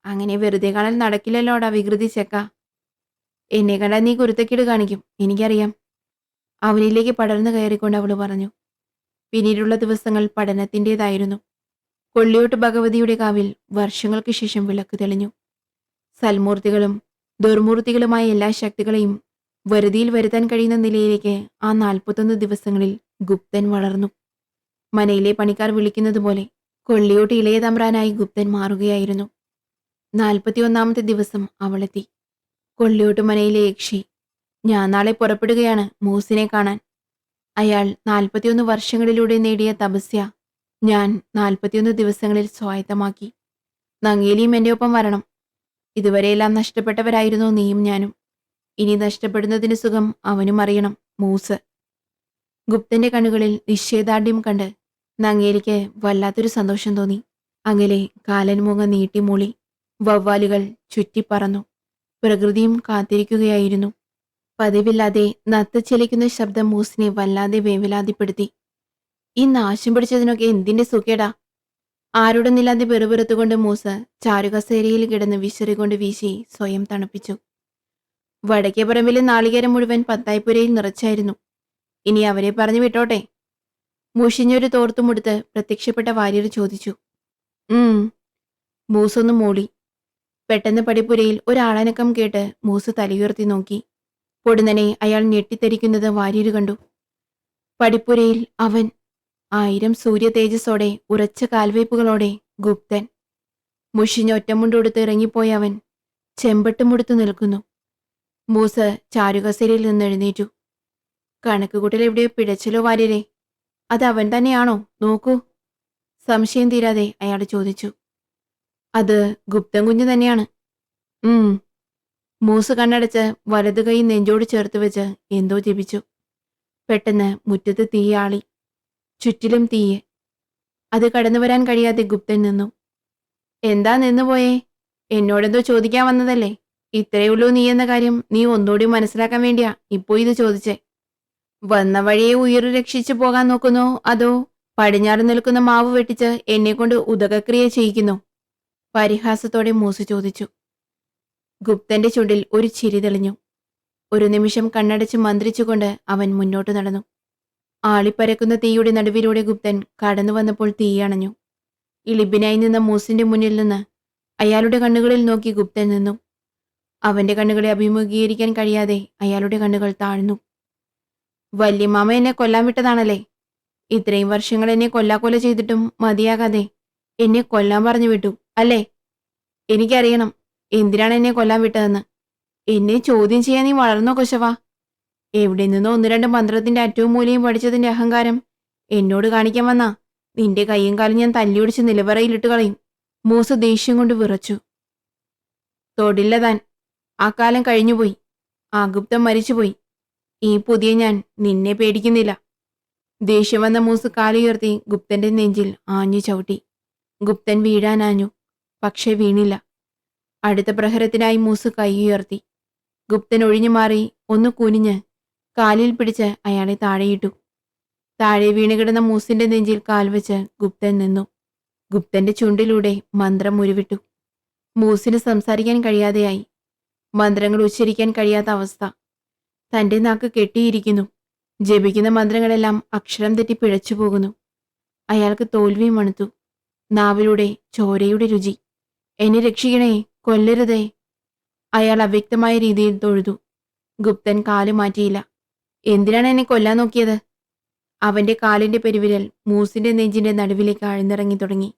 അങ്ങനെ വെറുതെ കാണാൻ നടക്കില്ലല്ലോടാ വികൃതി ചെക്ക. എന്നെ കണ്ടാൽ നീ കുരുത്തക്കേട് കാണിക്കും, എനിക്കറിയാം. അവനിലേക്ക് പടർന്നു കയറിക്കൊണ്ട് അവൾ പറഞ്ഞു. പിന്നീടുള്ള ദിവസങ്ങൾ പഠനത്തിൻ്റെതായിരുന്നു. കൊള്ളിയോട്ട് ഭഗവതിയുടെ കാവിൽ വർഷങ്ങൾക്ക് ശേഷം വിളക്ക് തെളിഞ്ഞു. സൽമൂർത്തികളും ദുർമൂർത്തികളുമായ എല്ലാ ശക്തികളെയും വരുതിയിൽ വരുത്താൻ കഴിയുന്ന നിലയിലേക്ക് ആ 41 ദിവസങ്ങളിൽ ഗുപ്തൻ വളർന്നു. മനയിലെ പണിക്കാർ വിളിക്കുന്നത് പോലെ കൊള്ളിയോട്ട് ഇളയ തമ്പ്രാനായി ഗുപ്തൻ മാറുകയായിരുന്നു. 41-ാമത്തെ ദിവസം അവളെത്തി. കൊള്ളിയോട്ട് മനയിലെ യക്ഷി, ഞാൻ നാളെ പുറപ്പെടുകയാണ് മൂസിനെ കാണാൻ. അയാൾ 41 വർഷങ്ങളിലൂടെ നേടിയ തപസ്യ ഞാൻ 41 ദിവസങ്ങളിൽ സ്വായത്തമാക്കി. നങ്ങേലിയും എൻ്റെ ഒപ്പം വരണം. ഇതുവരെയെല്ലാം നഷ്ടപ്പെട്ടവരായിരുന്നു നീയും ഞാനും. ഇനി നഷ്ടപ്പെടുന്നതിന് സുഖം അവനും അറിയണം, മൂസ്. ഗുപ്തന്റെ കണ്ണുകളിൽ നിശ്ചയദാർഢ്യം കണ്ട് നങ്ങേലിക്ക് വല്ലാത്തൊരു സന്തോഷം തോന്നി. അകലെ കാലൻ മൂങ്ങ നീട്ടിമൂളി. വവ്വാലുകൾ ചുറ്റിപ്പറന്നു. പ്രകൃതിയും കാത്തിരിക്കുകയായിരുന്നു. പതിവില്ലാതെ നത്തച്ചലിക്കുന്ന ശബ്ദം മൂസിനെ വല്ലാതെ വേവലാതിപ്പെടുത്തി. ഈ നാശം പിടിച്ചതിനൊക്കെ എന്തിന്റെ സുഖേടാ? ആരോടൊന്നില്ലാതെ വെറുപെറുത്തുകൊണ്ട് മൂസ ചാരുകസേരയിൽ കിടന്ന് വിശറികൊണ്ട് വീശി സ്വയം തണുപ്പിച്ചു. വടക്കേ പറമ്പിലെ നാളികേരം മുഴുവൻ പത്തായ്പുരയിൽ നിറച്ചായിരുന്നു. ഇനി അവരെ പറഞ്ഞു വിട്ടോട്ടെ? മുഷിഞ്ഞൊരു തോർത്തുമുടുത്ത് പ്രത്യക്ഷപ്പെട്ട വാര്യർ ചോദിച്ചു. മൂസൊന്ന് മൂളി. പെട്ടെന്ന് പടിപ്പുരയിൽ ഒരാളനക്കം കേട്ട് മൂസ് തലയുയർത്തി നോക്കി. പൊടുന്നനെ അയാൾ ഞെട്ടിത്തെരിക്കുന്നത് വാര്യർ കണ്ടു. പടിപ്പുരയിൽ അവൻ, 1000 സൂര്യ തേജസ്സോടെ ഉറച്ച കാൽവയ്പ്പുകളോടെ ഗുപ്തൻ. മുഷിഞ്ഞ ഒറ്റമുണ്ടുടുത്ത് ഇറങ്ങിപ്പോയ അവൻ ചെമ്പട്ടുമുടുത്തു നിൽക്കുന്നു. മൂസ് ചാരുകസേരയിൽ നിന്ന് എഴുന്നേറ്റു. കണക്കുകൂട്ടൽ എവിടെയോ പിഴച്ചല്ലോ വാര്യരെ, അത് അവൻ തന്നെയാണോ? നോക്കൂ. സംശയം തീരാതെ അയാൾ ചോദിച്ചു. അത് ഗുപ്തൻ കുഞ്ഞു തന്നെയാണ്. മൂസ് കണ്ണടച്ച് വലതു കൈ നെഞ്ചോട് ചേർത്ത് വെച്ച് എന്തോ ജപിച്ചു. പെട്ടെന്ന് മുറ്റത്ത് തീയാളി. ചുറ്റിലും തീയെ. അത് കടന്നു വരാൻ കഴിയാതെ ഗുപ്തൻ നിന്നു. എന്താ നിന്നുപോയേ? എന്നോടെന്തോ ചോദിക്കാൻ വന്നതല്ലേ? ഇത്രയുള്ളൂ നീ എന്ന കാര്യം നീ ഒന്നുകൂടി മനസ്സിലാക്കാൻ വേണ്ടിയാ ഇപ്പോ ഇത് ചോദിച്ചേ. വന്ന വഴിയെ ഉയിര് രക്ഷിച്ചു പോകാൻ നോക്കുന്നോ, അതോ പടിഞ്ഞാറ് നിൽക്കുന്ന മാവ് വെട്ടിച്ച് എന്നെക്കൊണ്ട് ഉദകക്രിയ ചെയ്യിക്കുന്നോ? പരിഹാസത്തോടെ മൂസ് ചോദിച്ചു. ഗുപ്തന്റെ ചുണ്ടിൽ ഒരു ചിരി തെളിഞ്ഞു. ഒരു നിമിഷം കണ്ണടച്ച് മന്ത്രിച്ചുകൊണ്ട് അവൻ മുന്നോട്ട് നടന്നു. ആളിപ്പരക്കുന്ന തീയുടെ നടുവിലൂടെ ഗുപ്തൻ കടന്നു വന്നപ്പോൾ തീയണഞ്ഞു. ഇളിബിനായി നിന്ന മൂസിന്റെ മുന്നിൽ നിന്ന് അയാളുടെ കണ്ണുകളിൽ നോക്കി ഗുപ്തൻ നിന്നു. അവന്റെ കണ്ണുകളെ അഭിമുഖീകരിക്കാൻ കഴിയാതെ അയാളുടെ കണ്ണുകൾ താഴ്ന്നു. വല്യമാമ എന്നെ കൊല്ലാൻ വിട്ടതാണല്ലേ? ഇത്രയും വർഷങ്ങൾ എന്നെ കൊല്ലാക്കൊല ചെയ്തിട്ടും മതിയാകാതെ എന്നെ കൊല്ലാൻ പറഞ്ഞു വിട്ടു അല്ലേ? എനിക്കറിയണം എന്തിനാണ് എന്നെ കൊല്ലാൻ വിട്ടതെന്ന്. എന്നെ ചോദ്യം ചെയ്യാൻ നീ വളർന്നോ കൊശവാ? എവിടെ നിന്നോ 1-2 മന്ത്രത്തിന്റെ അറ്റവും മൂലയും പഠിച്ചതിന്റെ അഹങ്കാരം എന്നോട് കാണിക്കാൻ വന്നാ നിന്റെ കൈയും കാലും ഞാൻ തല്ലിയൊടിച്ച് നിലവറയിലിട്ട് കളയും. മൂസ ദേഷ്യം കൊണ്ട് വിറച്ചു. തൊടില്ല താൻ. ആ കാലം കഴിഞ്ഞുപോയി. ആ ഗുപ്തൻ മരിച്ചുപോയി. ഈ പുതിയ ഞാൻ നിന്നെ പേടിക്കുന്നില്ല. ദേഷ്യം വന്ന മൂസ് കാലുയർത്തി ഗുപ്തന്റെ നെഞ്ചിൽ ആഞ്ഞു ചവിട്ടി. ഗുപ്തൻ വീഴാനാഞ്ഞു. പക്ഷെ വീണില്ല. അടുത്ത പ്രഹരത്തിനായി മൂസ് കൈ ഉയർത്തി. ഗുപ്തൻ ഒഴിഞ്ഞു മാറി ഒന്ന് കുനിഞ്ഞ് കാലിൽ പിടിച്ച് അയാളെ താഴെയിട്ടു. താഴെ വീണുകിടന്ന മൂസിന്റെ നെഞ്ചിൽ കാൽവെച്ച് ഗുപ്തൻ നിന്നു. ഗുപ്തന്റെ ചുണ്ടിലൂടെ മന്ത്രം ഉരുവിട്ടു. മൂസിന് സംസാരിക്കാൻ കഴിയാതെയായി. മന്ത്രങ്ങൾ ഉച്ചരിക്കാൻ കഴിയാത്ത അവസ്ഥ. തന്റെ നാക്ക് കെട്ടിയിരിക്കുന്നു. ജപിക്കുന്ന മന്ത്രങ്ങളെല്ലാം അക്ഷരം തെറ്റി പിഴച്ചു പോകുന്നു. അയാൾക്ക് തോൽവി മണത്തു. നാവിലൂടെ ചോരയുടെ രുചി. എന്നെ രക്ഷിക്കണേ, കൊല്ലരുതേ. അയാൾ അവ്യക്തമായ രീതിയിൽ തൊഴുതു. ഗുപ്തൻ കാല് മാറ്റിയില്ല. എന്തിനാണ് എന്നെ കൊല്ലാൻ നോക്കിയത്? അവന്റെ കാലിന്റെ പെരുവിരൽ മൂസിന്റെ നെഞ്ചിന്റെ നടുവിലേക്ക് ആഴ്ന്നിറങ്ങി തുടങ്ങി.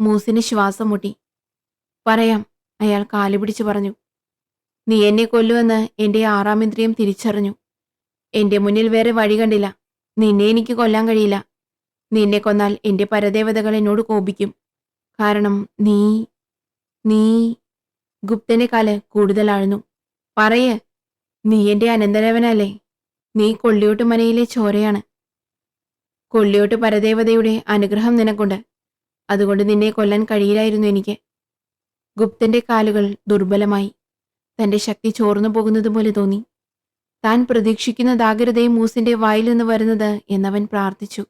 മൂസിന് ശ്വാസം മുട്ടി. പറയാം, അയാൾ കാല് പിടിച്ചു പറഞ്ഞു. നീ എന്നെ കൊല്ലുമെന്ന് എന്റെ 6-ാം ഇന്ദ്രിയം തിരിച്ചറിഞ്ഞു. എന്റെ മുന്നിൽ വേറെ വഴി കണ്ടില്ല. നിന്നെ എനിക്ക് കൊല്ലാൻ കഴിയില്ല. നിന്നെ കൊന്നാൽ എന്റെ പരദേവതകൾ എന്നോട് കോപിക്കും. കാരണം നീ ഗുപ്തന്റെ കാല് കൂടുതൽ ആഴ്ന്നു. പറയ്, നീ എന്റെ അനന്തരവനല്ലേ? നീ കൊള്ളിയോട്ട് മനയിലെ ചോരയാണ്. കൊള്ളിയോട്ട് പരദേവതയുടെ അനുഗ്രഹം നിനക്കുണ്ട്. അതുകൊണ്ട് നിന്നെ കൊല്ലാൻ കഴിയില്ലായിരുന്നു എനിക്ക്. ഗുപ്തന്റെ കാലുകൾ ദുർബലമായി. തന്റെ ശക്തി ചോർന്നു പോകുന്നത് പോലെ തോന്നി. താൻ പ്രതീക്ഷിക്കുന്നതാകരുതേ മൂസിന്റെ വായിൽ നിന്ന് വരുന്നത് എന്നവൻ പ്രാർത്ഥിച്ചു.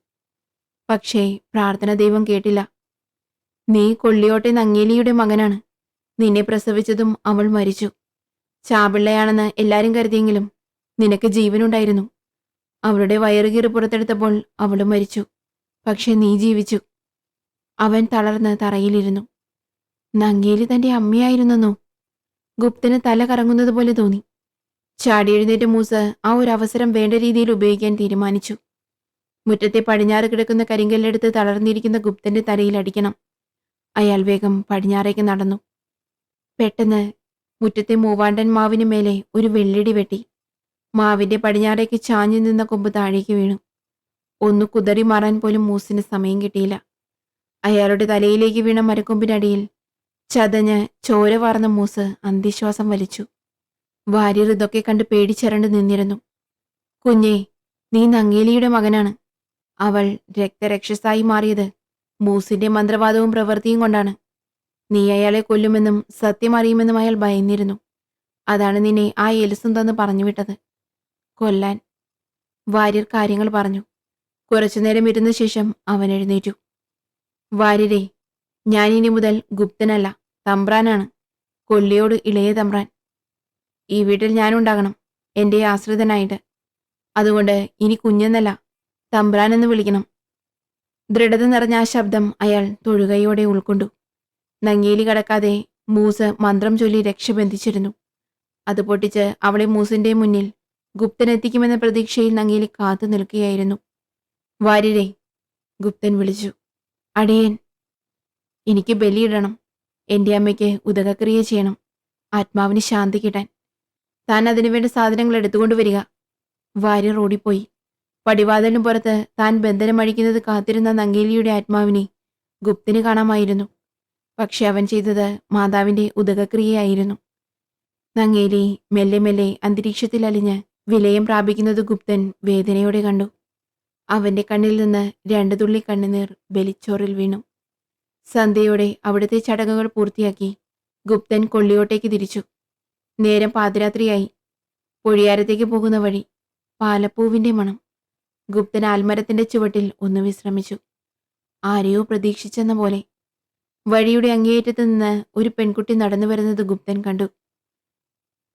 പക്ഷേ പ്രാർത്ഥന ദൈവം കേട്ടില്ല. നീ കൊള്ളിയോട്ടെ നങ്ങേലിയുടെ മകനാണ്. നിന്നെ പ്രസവിച്ചതും അവൾ മരിച്ചു. ചാപിള്ളയാണെന്ന് എല്ലാരും കരുതിയെങ്കിലും നിനക്ക് ജീവനുണ്ടായിരുന്നു. അവളുടെ വയറുകീറി പുറത്തെടുത്തപ്പോൾ അവളും മരിച്ചു. പക്ഷെ നീ ജീവിച്ചു. അവൻ തളർന്ന് തറയിലിരുന്നു. നങ്ങേലി തന്റെ അമ്മയായിരുന്നെന്നോ? ഗുപ്തന് തല കറങ്ങുന്നത് പോലെ തോന്നി. ചാടിയെഴുന്നേറ്റ് മൂസ് ആ ഒരു അവസരം വേണ്ട രീതിയിൽ ഉപയോഗിക്കാൻ തീരുമാനിച്ചു. മുറ്റത്തെ പടിഞ്ഞാറ് കിടക്കുന്ന കരിങ്കല്ലെടുത്ത് തളർന്നിരിക്കുന്ന ഗുപ്തന്റെ തലയിൽ അടിക്കണം. അയാൾ വേഗം പടിഞ്ഞാറേക്ക് നടന്നു. പെട്ടെന്ന് മുറ്റത്തെ മൂവാണ്ടൻ മാവിന് മേലെ ഒരു വെള്ളിടി വെട്ടി. മാവിന്റെ പടിഞ്ഞാറേക്ക് ചാഞ്ഞു നിന്ന കൊമ്പ് താഴേക്ക് വീണു. ഒന്ന് കുതറി മാറാൻ പോലും മൂസിന് സമയം കിട്ടിയില്ല. അയാളുടെ തലയിലേക്ക് വീണ മരക്കൊമ്പിനടിയിൽ ചതഞ്ഞ് ചോര വാർന്ന മൂസ് അന്ത്യശ്വാസം വലിച്ചു. വാര്യർ ഇതൊക്കെ കണ്ട് പേടിച്ചരണ്ട് നിന്നിരുന്നു. കുഞ്ഞേ, നീ നങ്ങേലിയുടെ മകനാണ്. അവൾ രക്തരക്ഷസായി മാറിയത് മൂസിന്റെ മന്ത്രവാദവും പ്രവൃത്തിയും കൊണ്ടാണ്. നീ അയാളെ കൊല്ലുമെന്നും സത്യം അറിയുമെന്നും അയാൾ ഭയന്നിരുന്നു. അതാണ് നിന്നെ ആ എലിസും തന്ന് പറഞ്ഞുവിട്ടത്. കൊല്ലാൻ. വാര്യർ കാര്യങ്ങൾ പറഞ്ഞു. കുറച്ചുനേരം ഇരുന്ന ശേഷം അവൻ എഴുന്നേറ്റു. വാര്യരെ, ഞാനിനി മുതൽ ഗുപ്തനല്ല, തമ്പ്രാനാണ്. കൊല്ലിയോട് ഇളയ തമ്പ്രാൻ. ഈ വീട്ടിൽ ഞാനുണ്ടാകണം, എൻ്റെ ആശ്രിതനായിട്ട്. അതുകൊണ്ട് ഇനി കുഞ്ഞെന്നല്ല, തമ്പ്രാനെന്ന് വിളിക്കണം. ദൃഢത നിറഞ്ഞ ആ ശബ്ദം അയാൾ തൊഴുകയോടെ ഉൾക്കൊണ്ടു. നങ്ങേലി കടക്കാതെ മൂസ് മന്ത്രം ചൊല്ലി രക്ഷബന്ധിച്ചിരുന്നു. അത് പൊട്ടിച്ച് അവളെ മൂസിന്റെ മുന്നിൽ ഗുപ്തനെത്തിക്കുമെന്ന പ്രതീക്ഷയിൽ നങ്ങേലി കാത്തു നിൽക്കുകയായിരുന്നു. വാര്യരെ, ഗുപ്തൻ വിളിച്ചു. അടിയൻ. എനിക്ക് ബലിയിടണം. എൻ്റെ അമ്മയ്ക്ക് ഉദകക്രിയ ചെയ്യണം, ആത്മാവിന് ശാന്തി കിട്ടാൻ. താൻ അതിനുവേണ്ട സാധനങ്ങൾ എടുത്തുകൊണ്ട് വരിക. വാര്യർ ഓടിപ്പോയി. പടിവാതിലിന് പുറത്ത് താൻ ബന്ധനമഴിക്കുന്നത് കാത്തിരുന്ന നങ്ങേലിയുടെ ആത്മാവിനെ ഗുപ്തന് കാണാമായിരുന്നു. പക്ഷെ അവൻ ചെയ്തത് മാതാവിന്റെ ഉദകക്രിയയായിരുന്നു. നങ്ങേലി മെല്ലെ മെല്ലെ അന്തരീക്ഷത്തിൽ അലിഞ്ഞ് വിലയം പ്രാപിക്കുന്നത് ഗുപ്തൻ വേദനയോടെ കണ്ടു. അവന്റെ കണ്ണിൽ നിന്ന് 2 തുള്ളി കണ്ണുനീർ ബലിച്ചോറിൽ വീണു. സന്ധ്യയോടെ അവിടുത്തെ ചടങ്ങുകൾ പൂർത്തിയാക്കി ഗുപ്തൻ കൊള്ളിയോട്ടേക്ക് തിരിച്ചു. നേരം പാതിരാത്രിയായി. പൊഴിയാരത്തേക്ക് പോകുന്ന വഴി. പാലപ്പൂവിന്റെ മണം. ഗുപ്തൻ ആൽമരത്തിന്റെ ചുവട്ടിൽ ഒന്ന് വിശ്രമിച്ചു. ആരെയോ പ്രതീക്ഷിച്ചെന്ന പോലെ. വഴിയുടെ അങ്ങേയറ്റത്ത് നിന്ന് ഒരു പെൺകുട്ടി നടന്നു വരുന്നത് ഗുപ്തൻ കണ്ടു.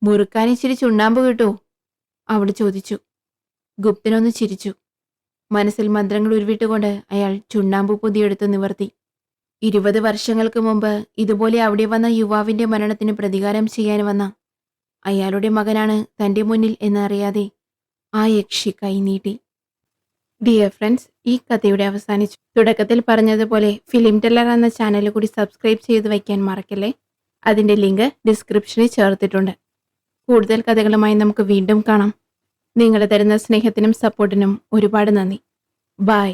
മുറുക്കാൻ ഇച്ചിരി ചുണ്ണാമ്പ് കിട്ടോ? അവൾ ചോദിച്ചു. ഗുപ്തനൊന്ന് ചിരിച്ചു. മനസ്സിൽ മന്ത്രങ്ങൾ ഉരുവിട്ടുകൊണ്ട് അയാൾ ചുണ്ണാമ്പ് പൊതിയെടുത്ത് നിവർത്തി. 20 വർഷങ്ങൾക്ക് മുമ്പ് ഇതുപോലെ അവിടെ വന്ന യുവാവിന്റെ മരണത്തിന് പ്രതികാരം ചെയ്യാൻ വന്ന അയാളുടെ മകനാണ് തന്റെ മുന്നിൽ എന്നറിയാതെ ആ യക്ഷി കൈ നീട്ടി. ഡിയർ ഫ്രണ്ട്സ്, ഈ കഥയുടെ അവസാനിച്ചു. തുടക്കത്തിൽ പറഞ്ഞതുപോലെ ഫിലിം ടെല്ലർ എന്ന ചാനൽ കൂടി സബ്സ്ക്രൈബ് ചെയ്ത് വയ്ക്കാൻ മറക്കല്ലേ. അതിന്റെ ലിങ്ക് ഡിസ്ക്രിപ്ഷനിൽ ചേർത്തിട്ടുണ്ട്. കൂടുതൽ കഥകളുമായി നമുക്ക് വീണ്ടും കാണാം. നിങ്ങൾ തരുന്ന സ്നേഹത്തിനും സപ്പോർട്ടിനും ഒരുപാട് നന്ദി. ബൈ.